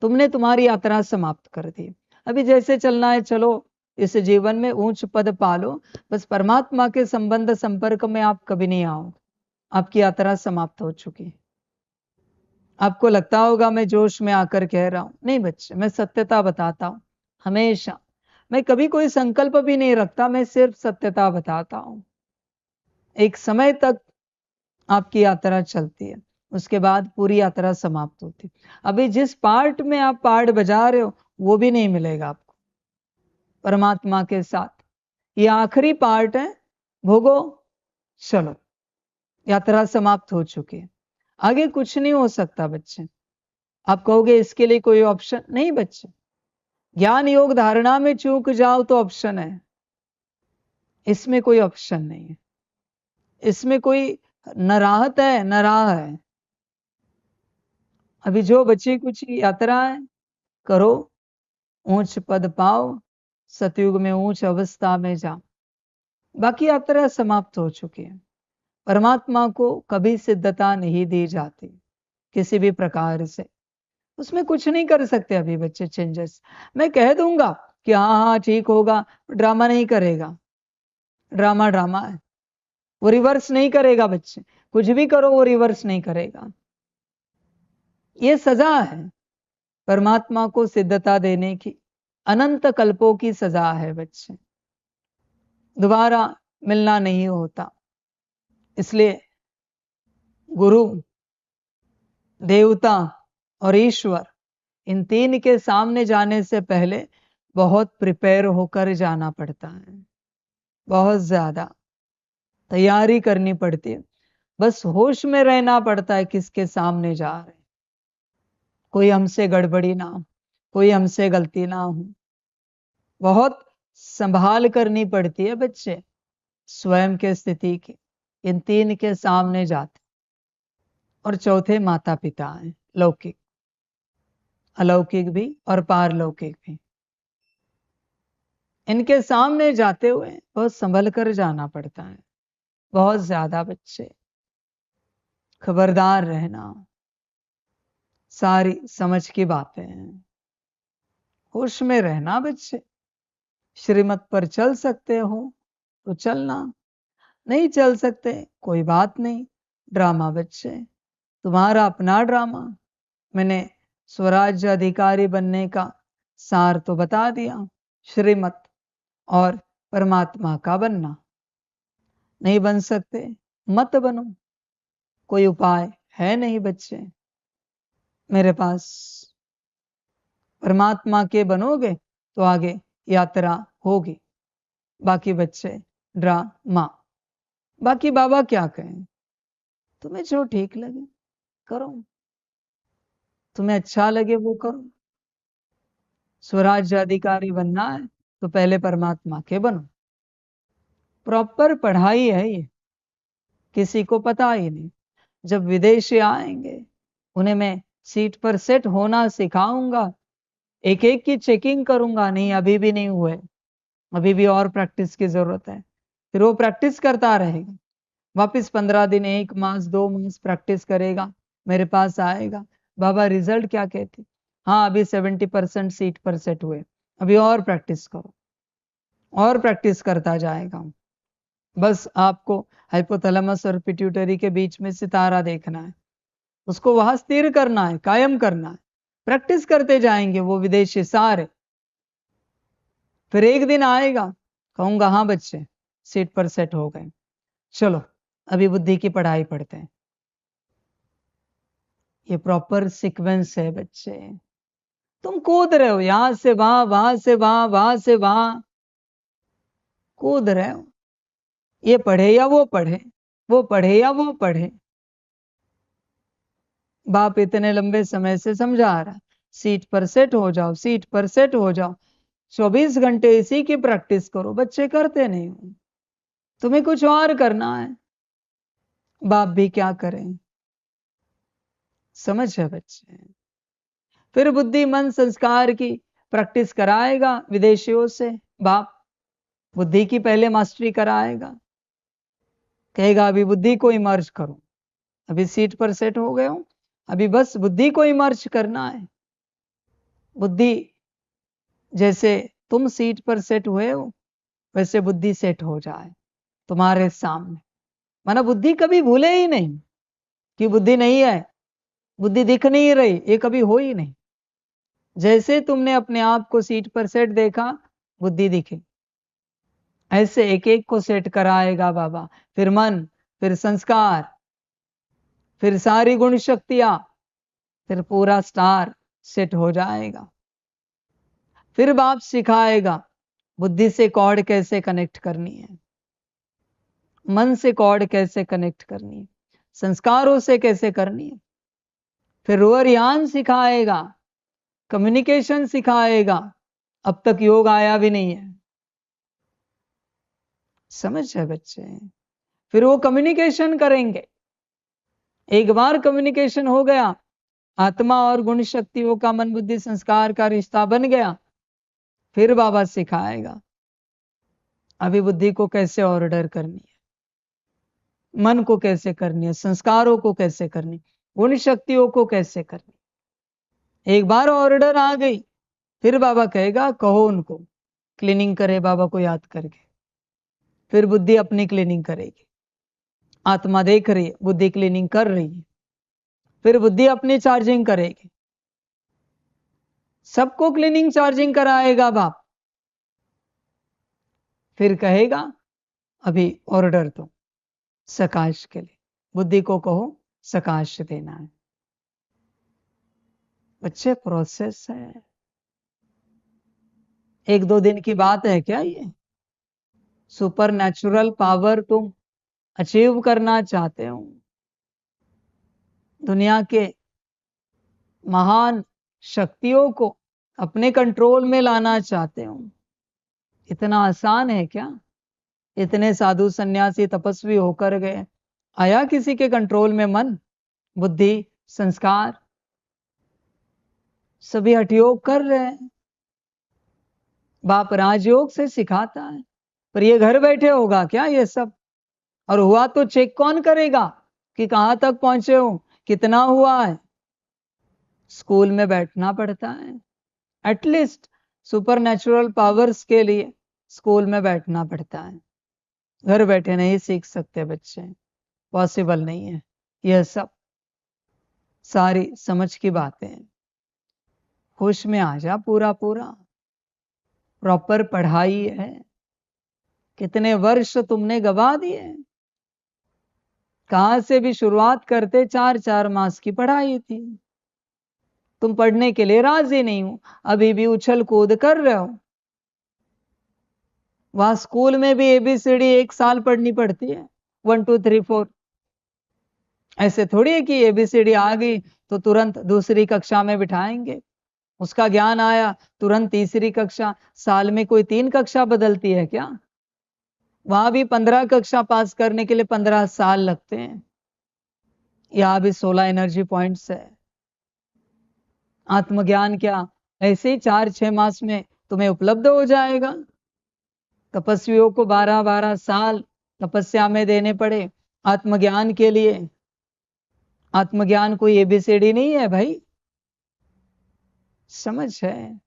[SPEAKER 4] तुमने तुम्हारी यात्रा समाप्त कर दी। अभी जैसे चलना है चलो, इस जीवन में ऊंच पद पालो, बस परमात्मा के संबंध संपर्क में आप कभी नहीं आओ, आपकी यात्रा समाप्त हो चुकी है। आपको लगता होगा मैं जोश में आकर कह रहा हूं, नहीं बच्चे, मैं सत्यता बताता हूं हमेशा। मैं कभी कोई संकल्प भी नहीं रखता, मैं सिर्फ सत्यता बताता हूं। एक समय तक आपकी यात्रा चलती है, उसके बाद पूरी यात्रा समाप्त होती है। अभी जिस पार्ट में आप पार्ट बजा रहे हो वो भी नहीं मिलेगा आपको परमात्मा के साथ। ये आखिरी पार्ट है, भोगो, चलो, यात्रा समाप्त हो चुकी है, आगे कुछ नहीं हो सकता बच्चे। आप कहोगे इसके लिए कोई ऑप्शन नहीं बच्चे, ज्ञान योग धारणा में चूक जाओ तो ऑप्शन है, इसमें कोई ऑप्शन नहीं है, इसमें कोई न राहत है न राह है। अभी जो बची कुछ यात्रा है करो, ऊंच पद पाओ, सतयुग में ऊंच अवस्था में जाओ, बाकी यात्रा समाप्त हो चुकी है। परमात्मा को कभी सिद्धता नहीं दी जाती किसी भी प्रकार से, उसमें कुछ नहीं कर सकते अभी बच्चे चेंजेस। मैं कह दूंगा कि हाँ हाँ ठीक होगा, ड्रामा नहीं करेगा, ड्रामा ड्रामा है, वो रिवर्स नहीं करेगा बच्चे, कुछ भी करो वो रिवर्स नहीं करेगा। ये सजा है परमात्मा को सिद्धता देने की, अनंत कल्पों की सजा है बच्चे, दोबारा मिलना नहीं होता। इसलिए गुरु, देवता और ईश्वर, इन तीन के सामने जाने से पहले बहुत प्रिपेयर होकर जाना पड़ता है, बहुत ज्यादा तैयारी करनी पड़ती है। बस होश में रहना पड़ता है किसके सामने जा रहे, कोई हमसे गड़बड़ी ना हो, कोई हमसे गलती ना हो। बहुत संभाल करनी पड़ती है बच्चे स्वयं के स्थिति की। इन तीन के सामने जाते, और चौथे माता पिता हैं, लौकिक, अलौकिक भी और पारलौकिक भी। इनके सामने जाते हुए बहुत संभल कर जाना पड़ता है, बहुत ज्यादा बच्चे खबरदार रहना, सारी समझ की बातें हैं, होश में रहना बच्चे। श्रीमत पर चल सकते हो तो चलना, नहीं चल सकते कोई बात नहीं, ड्रामा बच्चे, तुम्हारा अपना ड्रामा। मैंने स्वराज्य अधिकारी बनने का सार तो बता दिया, श्रीमत और परमात्मा का बनना। नहीं बन सकते मत बनो, कोई उपाय है नहीं बच्चे मेरे पास। परमात्मा के बनोगे तो आगे यात्रा होगी, बाकी बच्चे ड्रामा। बाकी बाबा क्या कहें, तुम्हें जो ठीक लगे करो, तुम्हें अच्छा लगे वो करो। स्वराज्य अधिकारी बनना है तो पहले परमात्मा के बनो। प्रॉपर पढ़ाई है ये, किसी को पता ही नहीं। जब विदेशी आएंगे उन्हें मैं सीट पर सेट होना सिखाऊंगा, एक एक की चेकिंग करूंगा। नहीं अभी भी नहीं हुए, अभी भी और प्रैक्टिस की जरूरत है। फिर वो प्रैक्टिस करता रहेगा, वापस 15 दिन, 1 मास, 2 मास प्रैक्टिस करेगा, मेरे पास आएगा, बाबा रिजल्ट क्या कहते, हाँ अभी 70% सीट पर सेट हुए, अभी और प्रैक्टिस करो। और प्रैक्टिस करता जाएगा। बस आपको हाइपोथैलेमस और पिट्यूटरी के बीच में सितारा देखना है, उसको वहां स्थिर करना है, कायम करना है। प्रैक्टिस करते जाएंगे वो विदेशी सारे, फिर एक दिन आएगा कहूंगा हाँ बच्चे सीट पर सेट हो गए, चलो अभी बुद्धि की पढ़ाई पढ़ते हैं। ये प्रॉपर सीक्वेंस है बच्चे। तुम कूद रहे हो यहां से वहां, वहां से वहां, वहां से वहां, कूद रहे हो। ये पढ़े या वो पढ़े, वो पढ़े या वो पढ़े। बाप इतने लंबे समय से समझा रहा, सीट पर सेट हो जाओ, सीट पर सेट हो जाओ, 24 घंटे इसी की प्रैक्टिस करो। बच्चे करते नहीं हो, तुम्हें कुछ और करना है। बाप भी क्या करें, समझ है बच्चे? फिर बुद्धि मन संस्कार की प्रैक्टिस कराएगा विदेशियों से। बाप बुद्धि की पहले मास्टरी कराएगा, कहेगा अभी बुद्धि को इमर्ज करो, अभी सीट पर सेट हो गए हो, अभी बस बुद्धि को इमर्ज करना है। बुद्धि जैसे तुम सीट पर सेट हुए हो वैसे बुद्धि सेट हो जाए तुम्हारे सामने। माना बुद्धि कभी भूले ही नहीं कि बुद्धि नहीं है, बुद्धि दिख नहीं रही, ये कभी हो ही नहीं। जैसे तुमने अपने आप को सीट पर सेट देखा, बुद्धि दिखे, ऐसे एक एक को सेट कराएगा बाबा। फिर मन, फिर संस्कार, फिर सारी गुण शक्तियां, फिर पूरा स्टार सेट हो जाएगा। फिर बाप सिखाएगा बुद्धि से कॉर्ड कैसे कनेक्ट करनी है, मन से कॉर्ड कैसे कनेक्ट करनी है, संस्कारों से कैसे करनी है। फिर रोअर यान सिखाएगा, कम्युनिकेशन सिखाएगा। अब तक योग आया भी नहीं है, समझ है बच्चे? फिर वो कम्युनिकेशन करेंगे। एक बार कम्युनिकेशन हो गया, आत्मा और गुण शक्तियों का मन बुद्धि संस्कार का रिश्ता बन गया, फिर बाबा सिखाएगा अभी बुद्धि को कैसे ऑर्डर करनी है, मन को कैसे करनी है, संस्कारों को कैसे करनी, गुण शक्तियों को कैसे करनी। एक बार ऑर्डर आ गई, फिर बाबा कहेगा कहो उनको क्लीनिंग करे बाबा को याद करके। फिर बुद्धि अपनी क्लीनिंग करेगी, आत्मा देख रही है, बुद्धि क्लीनिंग कर रही है। फिर बुद्धि अपनी चार्जिंग करेगी, सबको क्लीनिंग चार्जिंग कराएगा बाप। फिर कहेगा अभी ऑर्डर दो सकाश के लिए, बुद्धि को कहो सकाश देना है। बच्चे प्रोसेस है, एक दो दिन की बात है क्या ये? सुपर नेचुरल पावर तुम अचीव करना चाहते हो, दुनिया के महान शक्तियों को अपने कंट्रोल में लाना चाहते हो, इतना आसान है क्या? इतने साधु सन्यासी तपस्वी होकर गए, आया किसी के कंट्रोल में मन, बुद्धि, संस्कार? सभी हठयोग कर रहे हैं। बाप राजयोग से सिखाता है, पर ये घर बैठे होगा क्या ये सब? और हुआ तो चेक कौन करेगा कि कहां तक पहुंचे हो, कितना हुआ है? स्कूल में बैठना पड़ता है, एटलीस्ट सुपर नेचुरल पावर्स के लिए स्कूल में बैठना पड़ता है। घर बैठे नहीं सीख सकते बच्चे, पॉसिबल नहीं है। यह सब सारी समझ की बातें हैं। होश में आ जा पूरा पूरा, प्रॉपर पढ़ाई है। कितने वर्ष तुमने गवा दिए, कहां से भी शुरुआत करते 4-4 मास की पढ़ाई थी। तुम पढ़ने के लिए राजी नहीं हो, अभी भी उछल कूद कर रहे हो। वहां स्कूल में भी ABCD 1 साल पढ़नी पड़ती है, 1 2 3 4। ऐसे थोड़ी है कि ABCD आ गई तो तुरंत दूसरी कक्षा में बिठाएंगे, उसका ज्ञान आया तुरंत तीसरी कक्षा। साल में कोई 3 कक्षा बदलती है क्या? वहां भी 15 कक्षा पास करने के लिए 15 साल लगते हैं। यहां भी 16 एनर्जी पॉइंट्स है। आत्मज्ञान क्या ऐसे ही 4-6 मास में तुम्हें उपलब्ध हो जाएगा? तपस्वियों को 12-12 साल तपस्या में देने पड़े आत्मज्ञान के लिए। आत्मज्ञान कोई ABCD नहीं है भाई, समझ है?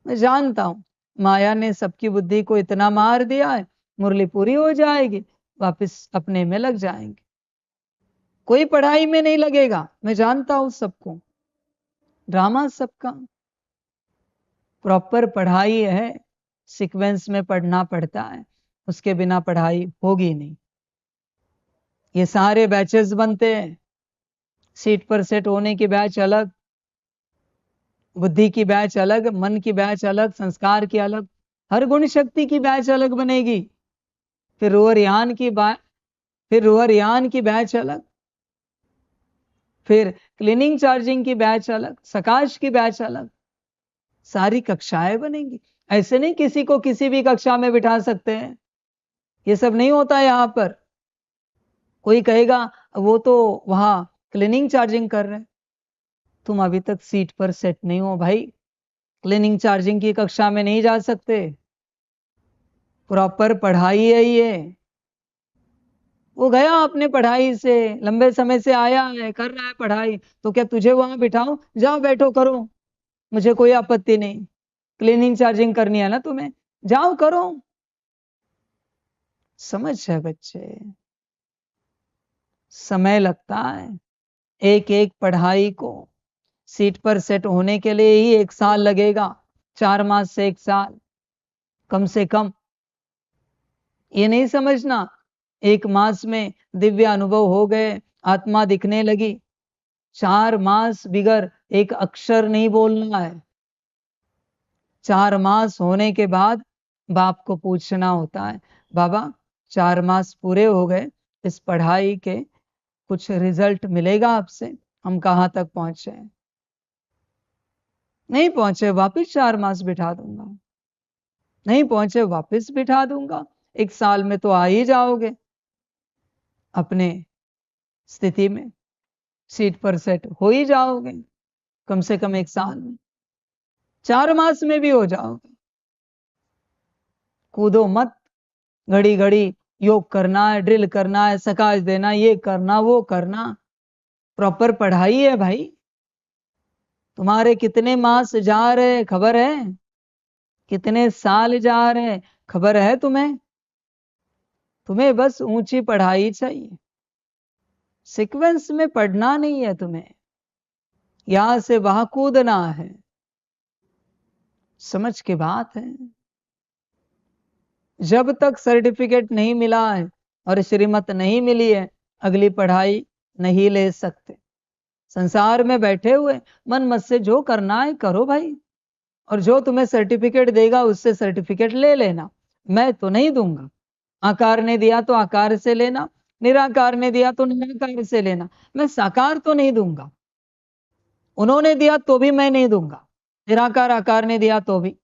[SPEAKER 4] मैं जानता हूं माया ने सबकी बुद्धि को इतना मार दिया है, मुरली पूरी हो जाएगी, वापस अपने में लग जाएंगे, कोई पढ़ाई में नहीं लगेगा। मैं जानता हूं सबको, ड्रामा सबका। प्रॉपर पढ़ाई है, सीक्वेंस में पढ़ना पड़ता है, उसके बिना पढ़ाई होगी नहीं। ये सारे बैचेस बनते हैं, सीट पर सेट होने की बैच अलग, बुद्धि की बैच अलग, मन की बैच अलग, संस्कार की अलग, हर गुण शक्ति की बैच अलग बनेगी। फिर रोअर यान की बैच अलग, फिर क्लीनिंग चार्जिंग की बैच अलग, सकाश की बैच अलग, सारी कक्षाएं बनेंगी। ऐसे नहीं किसी को किसी भी कक्षा में बिठा सकते हैं, ये सब नहीं होता है यहाँ पर। कोई कहेगा वो तो वहां क्लीनिंग चार्जिंग कर रहे हैं, तुम अभी तक सीट पर सेट नहीं हो भाई, क्लीनिंग चार्जिंग की कक्षा में नहीं जा सकते, प्रॉपर पढ़ाई है ये। वो गया अपने पढ़ाई से, लंबे समय से आया है, कर रहा है पढ़ाई, तो क्या तुझे वहां बिठाओ? जाओ बैठो करो, मुझे कोई आपत्ति नहीं। क्लीनिंग चार्जिंग करनी है ना तुम्हें, जाओ करो। समझ है बच्चे, समय लगता है एक एक पढ़ाई को सीट पर सेट होने के लिए ही 1 साल लगेगा, 4 मास से 1 साल कम से कम। ये नहीं समझना 1 मास में दिव्य अनुभव हो गए, आत्मा दिखने लगी। 4 मास बिगर एक अक्षर नहीं बोलना है। 4 मास होने के बाद बाप को पूछना होता है, बाबा 4 मास पूरे हो गए, इस पढ़ाई के कुछ रिजल्ट मिलेगा आपसे, हम कहाँ तक पहुंचे? नहीं पहुंचे वापिस 4 मास बिठा दूंगा, नहीं पहुंचे वापिस बिठा दूंगा। 1 साल में तो आ ही जाओगे अपने स्थिति में, सीट पर सेट हो ही जाओगे कम से कम 1 साल में, 4 मास में भी हो जाओगे। कूदो मत, घड़ी घड़ी योग करना है, ड्रिल करना है, सकाश देना, ये करना वो करना। प्रॉपर पढ़ाई है भाई। तुम्हारे कितने मास जा रहे खबर है? कितने साल जा रहे खबर है तुम्हें? तुम्हें बस ऊंची पढ़ाई चाहिए, सीक्वेंस में पढ़ना नहीं है तुम्हें, यहां से वहां कूदना है। समझ की बात है। जब तक सर्टिफिकेट नहीं मिला है और श्रीमत नहीं मिली है, अगली पढ़ाई नहीं ले सकते। संसार में बैठे हुए मन मत से जो करना है करो भाई, और जो तुम्हें सर्टिफिकेट देगा उससे सर्टिफिकेट ले लेना, मैं तो नहीं दूंगा। आकार ने दिया तो आकार से लेना, निराकार ने दिया तो निराकार से लेना, मैं साकार तो नहीं दूंगा। उन्होंने दिया तो भी मैं नहीं दूंगा, निराकार आकार ने दिया तो भी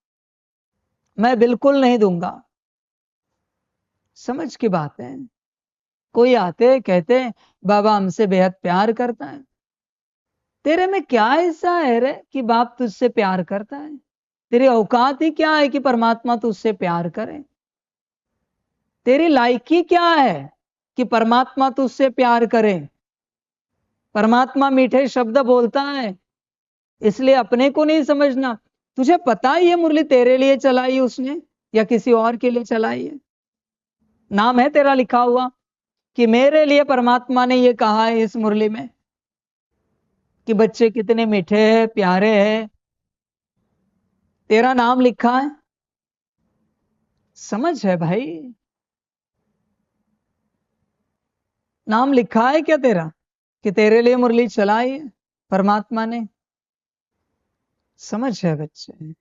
[SPEAKER 4] मैं बिल्कुल नहीं दूंगा। समझ की बात है। कोई आते कहते बाबा हमसे बेहद प्यार करता है। तेरे में क्या ऐसा है रे कि बाप तुझसे प्यार करता है? तेरी औकात ही क्या है कि परमात्मा तुझसे प्यार करे? तेरी लायकी क्या है कि परमात्मा तुझसे प्यार करे? परमात्मा मीठे शब्द बोलता है, इसलिए अपने को नहीं समझना। तुझे पता है ये मुरली तेरे लिए चलाई उसने या किसी और के लिए चलाई है? नाम है तेरा लिखा हुआ कि मेरे लिए परमात्मा ने ये कहा है इस मुरली में कि बच्चे कितने मीठे हैं, प्यारे हैं। तेरा नाम लिखा है। समझ है भाई, नाम लिखा है क्या तेरा कि तेरे लिए मुरली चलाई है परमात्मा ने? समझ है बच्चे,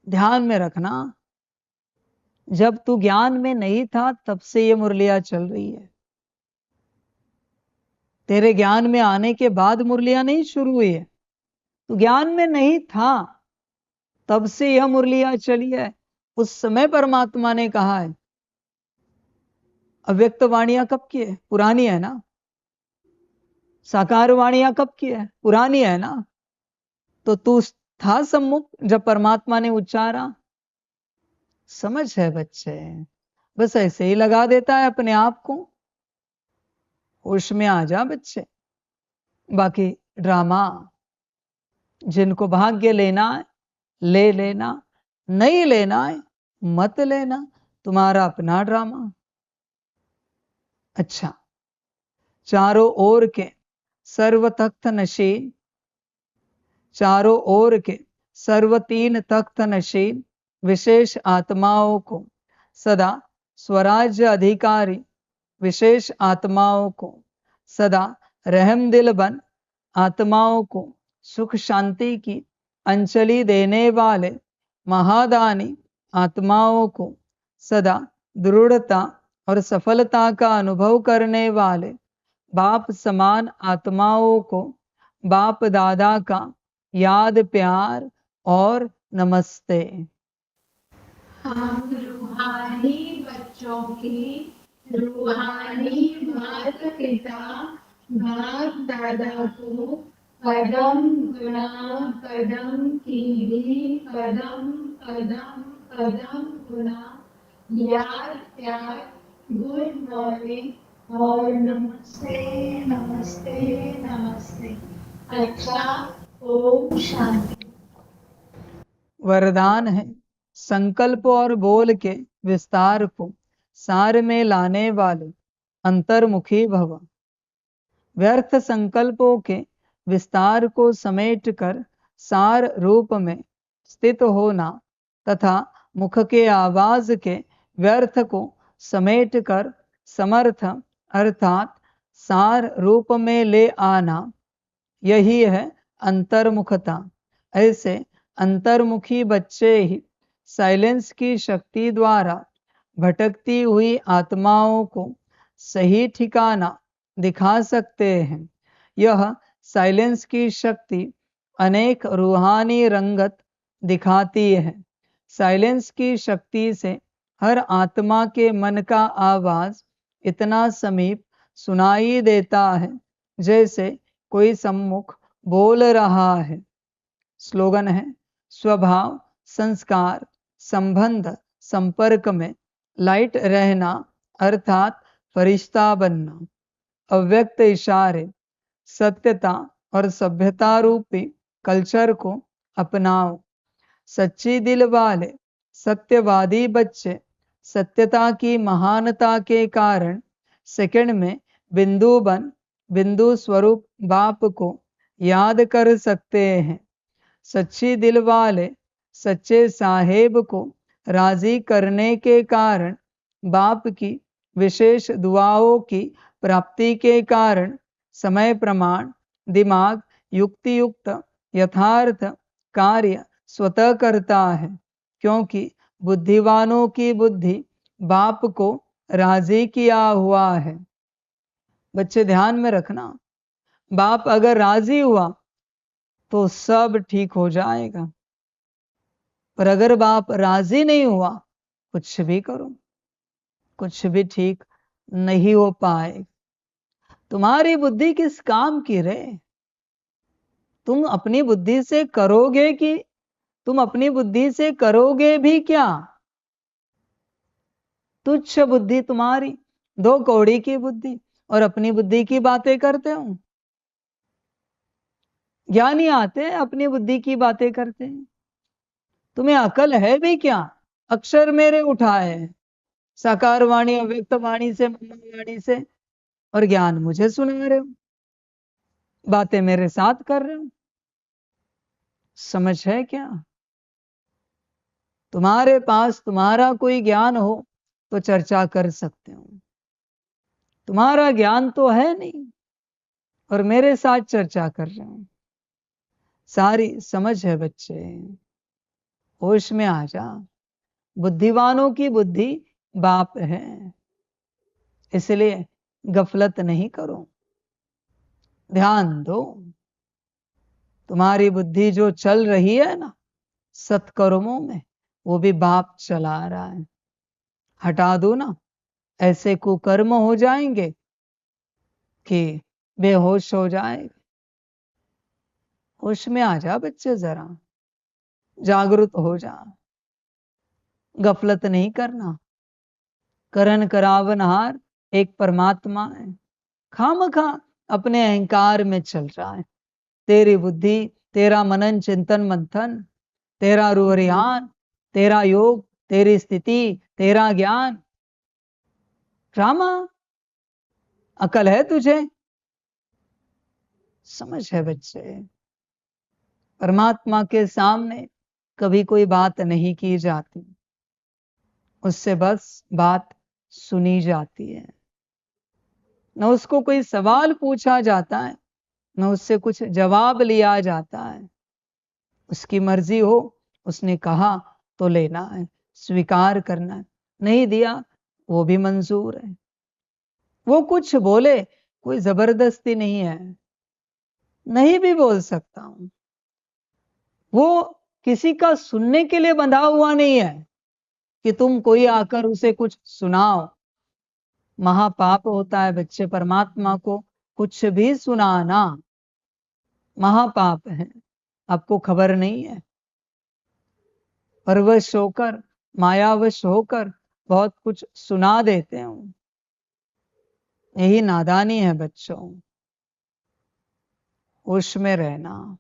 [SPEAKER 4] ध्यान में रखना। जब तू ज्ञान में नहीं था तब से ये मुरलियां चल रही है। तेरे ज्ञान में आने के बाद मुरलियां नहीं शुरू हुई है। तू ज्ञान में नहीं था तब से यह मुरलियां चली है। उस समय परमात्मा ने कहा है। अव्यक्त वाणियां कब की है? पुरानी है ना। साकार वाणियां कब की है? पुरानी है ना। तो तू था सम्मुख जब परमात्मा ने उच्चारा। समझ है बच्चे, बस ऐसे ही लगा देता है अपने आप को। होश में आ जा बच्चे। बाकी ड्रामा जिनको भाग्य लेना है ले लेना, नहीं लेना है मत लेना, तुम्हारा अपना ड्रामा। अच्छा, चारों ओर के सर्व तख्त नशीन, चारों ओर के सर्व 3 तख्त नशीन विशेष आत्माओं को सदा स्वराज्य अधिकारी, विशेष आत्माओं को सदा रहम दिल बन, आत्माओं को सुख शांति की अंजलि देने वाले महादानी आत्माओं को सदा दृढ़ता और सफलता का अनुभव करने वाले बाप समान आत्माओं को बाप दादा का याद प्यार और नमस्ते।
[SPEAKER 5] हम रूहानी बच्चों की रूहानी माता पिता बाप दादा को कदम गुना कदम कीड़ी कदम कदम कदम गुना यार प्यार गुड मॉर्निंग और नमस्ते नमस्ते नमस्ते। अच्छा, ओम शांति।
[SPEAKER 4] वरदान है संकल्प और बोल के विस्तार को सार में लाने वाले अंतर्मुखी भव। व्यर्थ संकल्पों के विस्तार को समेटकर सार रूप में स्थित होना तथा मुख के आवाज के व्यर्थ को समेटकर समर्थ अर्थात सार रूप में ले आना, यही है अंतर्मुखता। ऐसे अंतर्मुखी बच्चे ही साइलेंस की शक्ति द्वारा भटकती हुई आत्माओं को सही ठिकाना दिखा सकते हैं। यह साइलेंस की शक्ति अनेक रूहानी रंगत दिखाती है। साइलेंस की शक्ति से हर आत्मा के मन का आवाज इतना समीप सुनाई देता है जैसे कोई सम्मुख बोल रहा है। स्लोगन है स्वभाव संस्कार संबंध संपर्क में लाइट रहना अर्थात फरिश्ता बनना। अव्यक्त इशारे सत्यता और सभ्यता रूपी कल्चर को अपनाओ। सच्ची दिल वाले सत्यवादी बच्चे सत्यता की महानता के कारण सेकंड में बिंदु बन बिंदु स्वरूप बाप को याद कर सकते हैं। सच्ची दिल वाले सच्चे साहेब को राजी करने के कारण बाप की विशेष दुआओं की प्राप्ति के कारण समय प्रमाण दिमाग युक्ति युक्त यथार्थ कार्य स्वतः करता है, क्योंकि बुद्धिवानों की बुद्धि बाप को राजी किया हुआ है। बच्चे ध्यान में रखना, बाप अगर राजी हुआ तो सब ठीक हो जाएगा, पर अगर बाप राजी नहीं हुआ कुछ भी करो कुछ भी ठीक नहीं हो पाएगा। तुम्हारी बुद्धि किस काम की रे? तुम अपनी बुद्धि से करोगे कि तुम अपनी बुद्धि से करोगे भी क्या? तुच्छ बुद्धि तुम्हारी, 2 कौड़ी की बुद्धि, और अपनी बुद्धि की बातें करते हो। ज्ञानी आते हैं अपनी बुद्धि की बातें करते हैं। तुम्हें अकल है भी क्या? अक्षर मेरे उठाए साकार वाणी अव्यक्त वाणी से वाणी से, और ज्ञान मुझे सुना रहे हो, बातें मेरे साथ कर रहे हो। समझ है क्या? तुम्हारे पास तुम्हारा कोई ज्ञान हो तो चर्चा कर सकते हो, तुम्हारा ज्ञान तो है नहीं और मेरे साथ चर्चा कर रहे हो। सारी समझ है बच्चे, होश में आ जा। बुद्धिवानों की बुद्धि बाप है, इसलिए गफलत नहीं करो, ध्यान दो। तुम्हारी बुद्धि जो चल रही है ना सत्कर्मों में, वो भी बाप चला रहा है। हटा दो ना, ऐसे कुकर्म हो जाएंगे कि बेहोश हो जाएंगे। होश में आ जा बच्चे, जरा जागृत हो जा, गफलत नहीं करना। करण करावनहार एक परमात्मा है, खामखा अपने अहंकार में चल रहा है। तेरी बुद्धि, तेरा मनन चिंतन मंथन, तेरा रुहरियान, तेरा योग, तेरी स्थिति, तेरा ज्ञान, ड्रामा। अकल है तुझे? समझ है बच्चे? परमात्मा के सामने कभी कोई बात नहीं की जाती, उससे बस बात सुनी जाती है। न उसको कोई सवाल पूछा जाता है, न उससे कुछ जवाब लिया जाता है। उसकी मर्जी हो, उसने कहा तो लेना है, स्वीकार करना है, नहीं दिया वो भी मंजूर है। वो कुछ बोले, कोई जबरदस्ती नहीं है, नहीं भी बोल सकता हूं। वो किसी का सुनने के लिए बंधा हुआ नहीं है कि तुम कोई आकर उसे कुछ सुनाओ। महापाप होता है बच्चे परमात्मा को कुछ भी सुनाना, महापाप है, आपको खबर नहीं है। परवश होकर, मायावश होकर बहुत कुछ सुना देते हैं, यही नादानी है बच्चों। होश में रहना।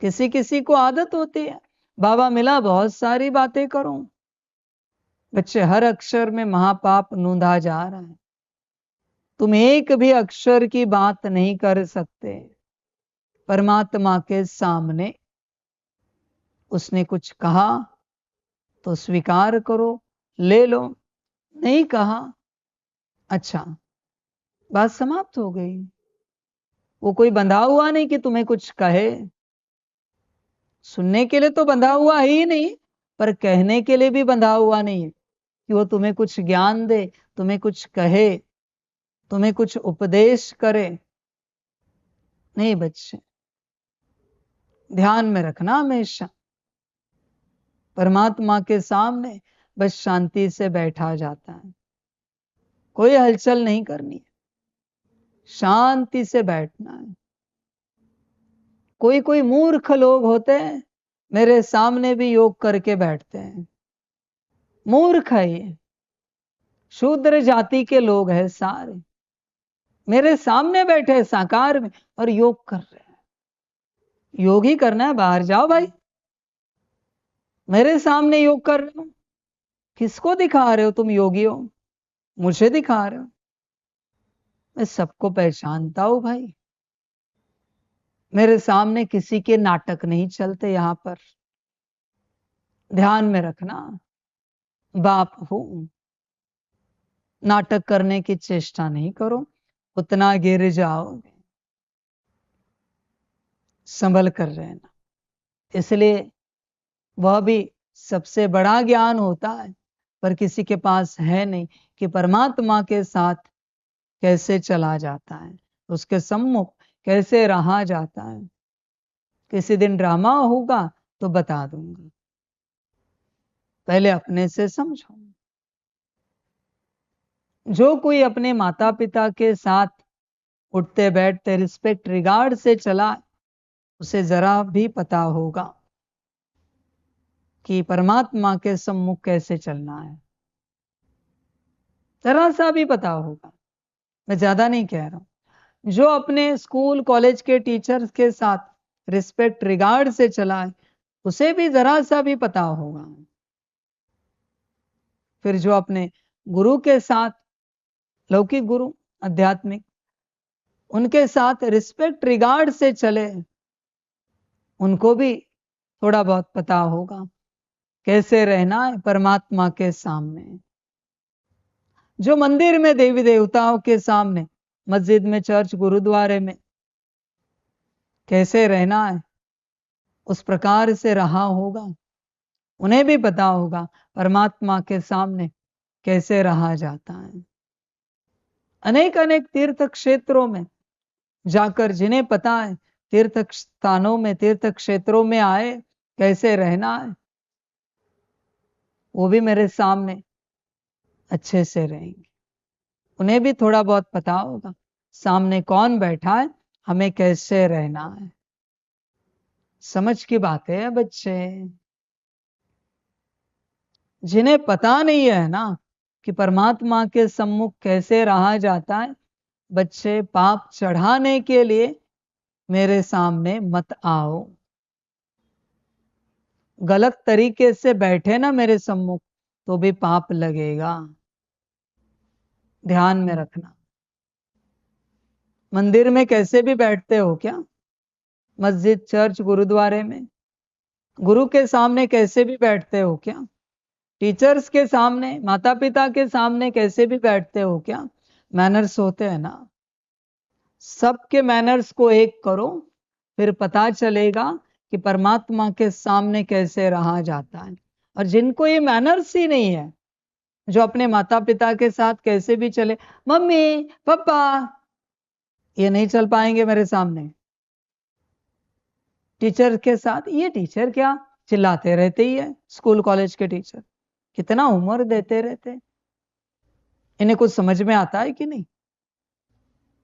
[SPEAKER 4] किसी किसी को आदत होती है, बाबा मिला बहुत सारी बातें करूं। बच्चे, हर अक्षर में महापाप नूंदा जा रहा है। तुम एक भी अक्षर की बात नहीं कर सकते परमात्मा के सामने। उसने कुछ कहा तो स्वीकार करो, ले लो। नहीं कहा, अच्छा, बात समाप्त हो गई। वो कोई बंधा हुआ नहीं कि तुम्हें कुछ कहे। सुनने के लिए तो बंधा हुआ ही नहीं, पर कहने के लिए भी बंधा हुआ नहीं है कि वो तुम्हें कुछ ज्ञान दे, तुम्हें कुछ कहे, तुम्हें कुछ उपदेश करे। नहीं बच्चे, ध्यान में रखना हमेशा। परमात्मा के सामने बस शांति से बैठा जाता है, कोई हलचल नहीं करनी है, शांति से बैठना है। कोई कोई मूर्ख लोग होते हैं, मेरे सामने भी योग करके बैठते हैं। मूर्ख है ये, शूद्र जाति के लोग हैं सारे, मेरे सामने बैठे साकार में और योग कर रहे हैं। योग ही करना है, बाहर जाओ भाई। मेरे सामने योग कर रहे हो, किसको दिखा रहे हो तुम योगी हो? मुझे दिखा रहे हो? मैं सबको पहचानता हूं भाई। मेरे सामने किसी के नाटक नहीं चलते यहां पर, ध्यान में रखना। बाप हूं, नाटक करने की चेष्टा नहीं करो, उतना गिर जाओगे। संभल कर रहना। इसलिए वह भी सबसे बड़ा ज्ञान होता है, पर किसी के पास है नहीं कि परमात्मा के साथ कैसे चला जाता है, उसके सम्मुख कैसे रहा जाता है। किसी दिन ड्रामा होगा तो बता दूंगा, पहले अपने से समझो। जो कोई अपने माता पिता के साथ उठते बैठते रिस्पेक्ट रिगार्ड से चला, उसे जरा भी पता होगा कि परमात्मा के सम्मुख कैसे चलना है। जरा सा भी पता होगा। मैं ज्यादा नहीं कह रहा हूं। जो अपने स्कूल कॉलेज के टीचर्स के साथ रिस्पेक्ट रिगार्ड से चला है, उसे भी जरा सा भी पता होगा। फिर जो अपने गुरु के साथ, लौकिक गुरु, आध्यात्मिक, उनके साथ रिस्पेक्ट रिगार्ड से चले, उनको भी थोड़ा बहुत पता होगा कैसे रहना है परमात्मा के सामने। जो मंदिर में देवी देवताओं के सामने, मस्जिद में, चर्च, गुरुद्वारे में कैसे रहना है, उस प्रकार से रहा होगा। उन्हें भी पता होगा परमात्मा के सामने कैसे रहा जाता है। अनेक अनेक तीर्थ क्षेत्रों में जाकर जिन्हें पता है, तीर्थ स्थानों में, तीर्थ क्षेत्रों में आए कैसे रहना है, वो भी मेरे सामने अच्छे से रहेंगे। उन्हें भी थोड़ा बहुत पता होगा सामने कौन बैठा है, हमें कैसे रहना है। समझ की बात है बच्चे। जिन्हें पता नहीं है ना कि परमात्मा के सम्मुख कैसे रहा जाता है, बच्चे पाप चढ़ाने के लिए मेरे सामने मत आओ। गलत तरीके से बैठे ना मेरे सम्मुख तो भी पाप लगेगा, ध्यान में रखना। मंदिर में कैसे भी बैठते हो क्या, मस्जिद, चर्च, गुरुद्वारे में गुरु के सामने कैसे भी बैठते हो क्या, टीचर्स के सामने, माता पिता के सामने कैसे भी बैठते हो क्या। मैनर्स होते हैं ना, सबके मैनर्स को एक करो, फिर पता चलेगा कि परमात्मा के सामने कैसे रहा जाता है। और जिनको ये मैनर्स ही नहीं है, जो अपने माता पिता के साथ कैसे भी चले, मम्मी पापा, ये नहीं चल पाएंगे मेरे सामने। टीचर के साथ, ये टीचर क्या चिल्लाते रहते ही है, स्कूल कॉलेज के टीचर कितना उम्र देते रहते, इन्हें कुछ समझ में आता है कि नहीं।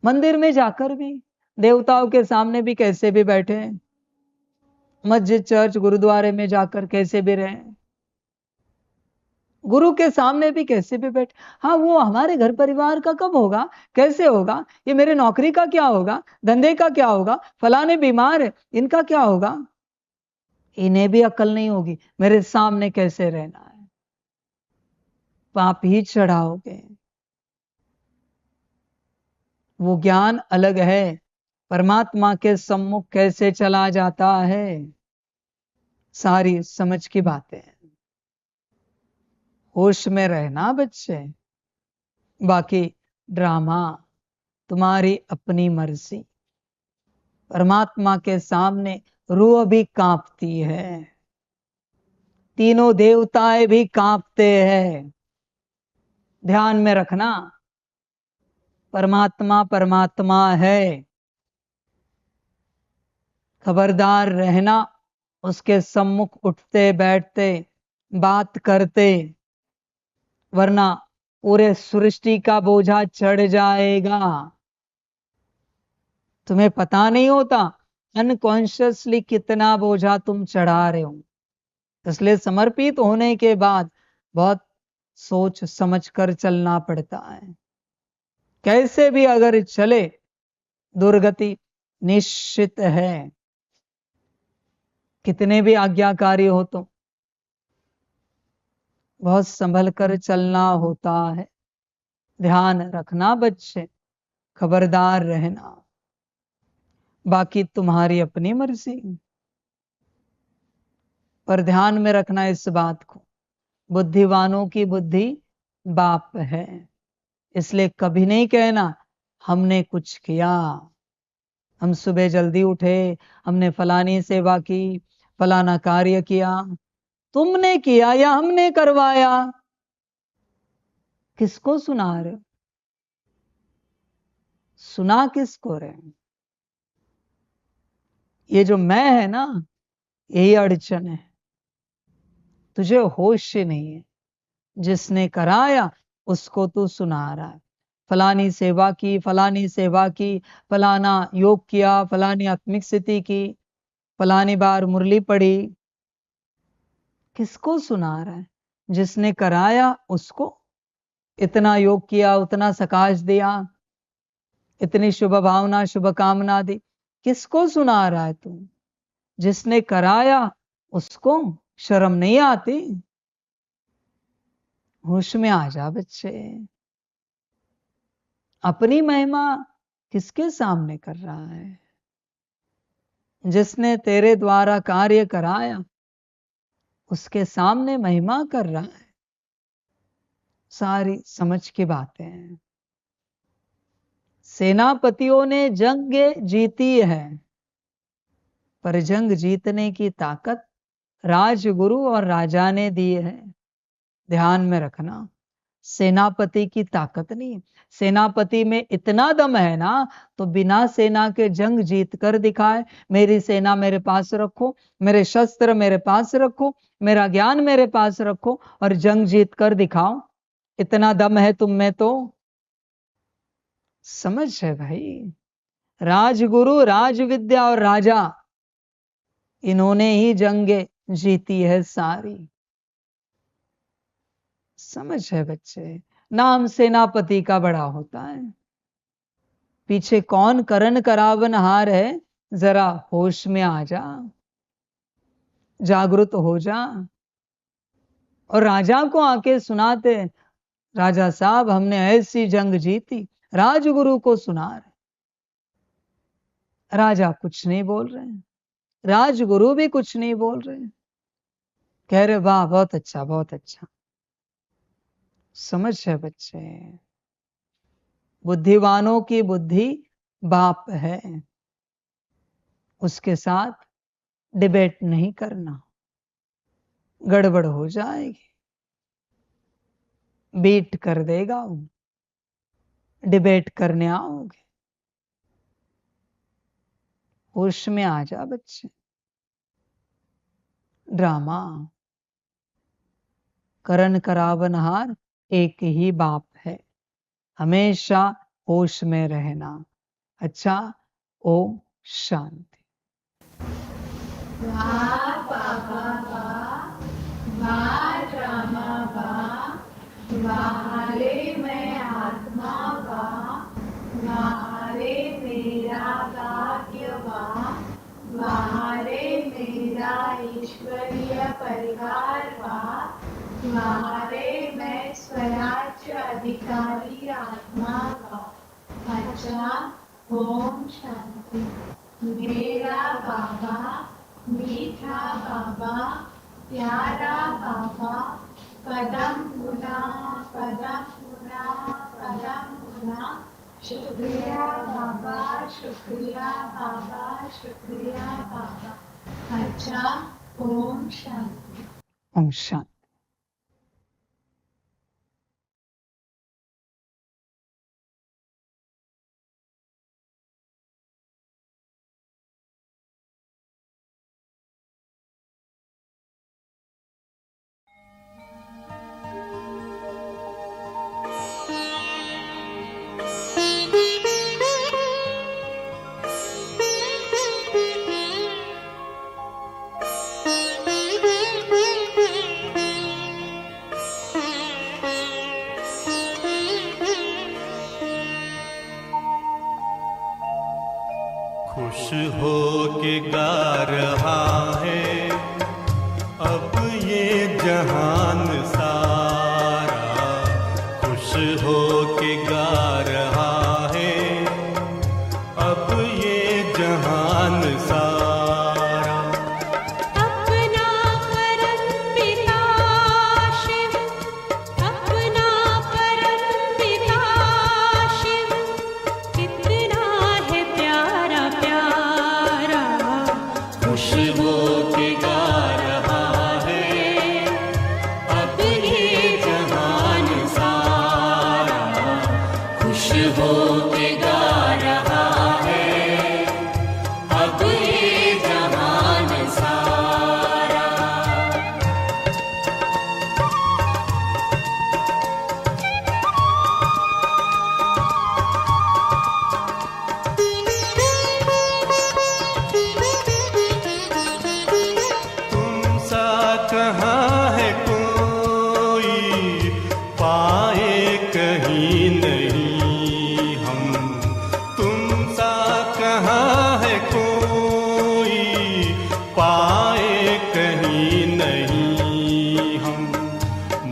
[SPEAKER 4] मंदिर में जाकर भी देवताओं के सामने भी कैसे भी बैठे, मस्जिद चर्च गुरुद्वारे में जाकर कैसे भी रहे, गुरु के सामने भी कैसे भी बैठे। हाँ, वो हमारे घर परिवार का कब होगा, कैसे होगा, ये मेरे नौकरी का क्या होगा, धंधे का क्या होगा, फलाने बीमार है इनका क्या होगा, इन्हें भी अकल नहीं होगी, मेरे सामने कैसे रहना है। पाप ही चढ़ाओगे। वो ज्ञान अलग है, परमात्मा के सम्मुख कैसे चला जाता है, सारी समझ की बातें हैं। होश में रहना बच्चे, बाकी ड्रामा तुम्हारी अपनी मर्जी। परमात्मा के सामने रूह भी कांपती है, तीनों देवताएं भी कांपते हैं। ध्यान में रखना, परमात्मा परमात्मा है, खबरदार रहना उसके सम्मुख उठते बैठते बात करते, वरना पूरे सृष्टि का बोझा चढ़ जाएगा। तुम्हें पता नहीं होता अनकॉन्शियसली कितना बोझा तुम चढ़ा रहे हो। इसलिए समर्पित होने के बाद बहुत सोच समझ कर चलना पड़ता है। कैसे भी अगर चले दुर्गति निश्चित है, कितने भी आज्ञाकारी हो तो बहुत संभल कर चलना होता है। ध्यान रखना बच्चे, खबरदार रहना, बाकी तुम्हारी अपनी मर्जी। पर ध्यान में रखना इस बात को, बुद्धिवानों की बुद्धि बाप है। इसलिए कभी नहीं कहना हमने कुछ किया, हम सुबह जल्दी उठे, हमने फलानी सेवा की, फलाना कार्य किया। तुमने किया या हमने करवाया, किसको सुना रहे हो, सुना किसको रहे। ये जो मैं है ना, यही अड़चन है। तुझे होश ही नहीं है, जिसने कराया उसको तू सुना रहा है। फलानी सेवा की, फलानी सेवा की, फलाना योग किया, फलानी आत्मिक स्थिति की, फलानी बार मुरली पढ़ी, किसको सुना रहा है। जिसने कराया उसको, इतना योग किया, उतना सकाश दिया, इतनी शुभ भावना शुभ कामना दी, किसको सुना रहा है तू। जिसने कराया उसको शर्म नहीं आती। होश में आ जा बच्चे, अपनी महिमा किसके सामने कर रहा है। जिसने तेरे द्वारा कार्य कराया उसके सामने महिमा कर रहा है। सारी समझ की बातें हैं। सेनापतियों ने जंग जीती है, पर जंग जीतने की ताकत राजगुरु और राजा ने दी है। ध्यान में रखना, सेनापति की ताकत नहीं। सेनापति में इतना दम है ना, तो बिना सेना के जंग जीत कर दिखाए। मेरी सेना मेरे पास रखो, मेरे शस्त्र मेरे पास रखो, मेरा ज्ञान मेरे पास रखो और जंग जीत कर दिखाओ। इतना दम है तुम में तो। समझ है भाई, राजगुरु, राजविद्या और राजा, इन्होंने ही जंगे जीती है सारी। समझ है बच्चे, नाम सेनापति का बड़ा होता है, पीछे कौन करण करावनहार है, जरा होश में आ जा, जागृत हो जा। और राजा को आके सुनाते, राजा साहब हमने ऐसी जंग जीती, राजगुरु को सुना रहे। राजा कुछ नहीं बोल रहे, राजगुरु भी कुछ नहीं बोल रहे, कह रहे वाह बहुत अच्छा बहुत अच्छा। समझ है बच्चे, बुद्धिवानों की बुद्धि बाप है, उसके साथ डिबेट नहीं करना, गड़बड़ हो जाएगी, बीट कर देगा वो। डिबेट करने आओगे, होश में आ जा बच्चे। ड्रामा, करण करावनहार एक ही बाप है, हमेशा होश में रहना। अच्छा, ओम शांति।
[SPEAKER 5] वाह बाबा वाह, वाह रामा वाह, वाह रे मैं आत्मा वाह, वाह रे मेरा भाग्य वाह, वाह रे मेरा ईश्वरीय परिवार वाह, वाह रे मैं स्वराज्य अधिकारी आत्मा वाह। अच्छा, ओम शांति। मेरा बाबा, मीठा बाबा, प्यारा बाबा, कदम गुना कदम गुना कदम गुना, शुक्रिया बाबा, शुक्रिया बाबा, शुक्रिया बाबा। अच्छा, ओम शांति।
[SPEAKER 4] ओम शांति।
[SPEAKER 2] खुश हो के गा रहा है अब ये जहान सारा, खुश हो के गा रहा है अब ये जहान सारा।
[SPEAKER 1] अपना परम पिता शिव, अपना परम पिता शिव, कितना है प्यारा प्यारा, खुश हो के गा रहा है अब ये जहान सारा, खुश हो के गा रहा है अब ये जहान सारा।
[SPEAKER 2] तुम सा कहाँ है कोई पाए कहीं नहीं हम, तुम सा कहाँ है कोई पाए कहीं नहीं हम।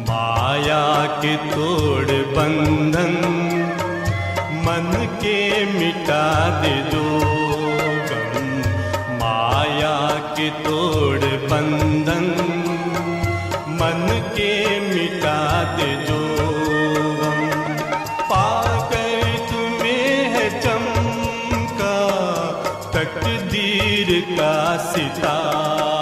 [SPEAKER 2] माया के तोड़ बंधन मन के मिटा दे जो गम, माया के तोड़ बंधन मन के मिटा दे जो गम। पाकर तुम्हें है चमका तकदीर का सितारा,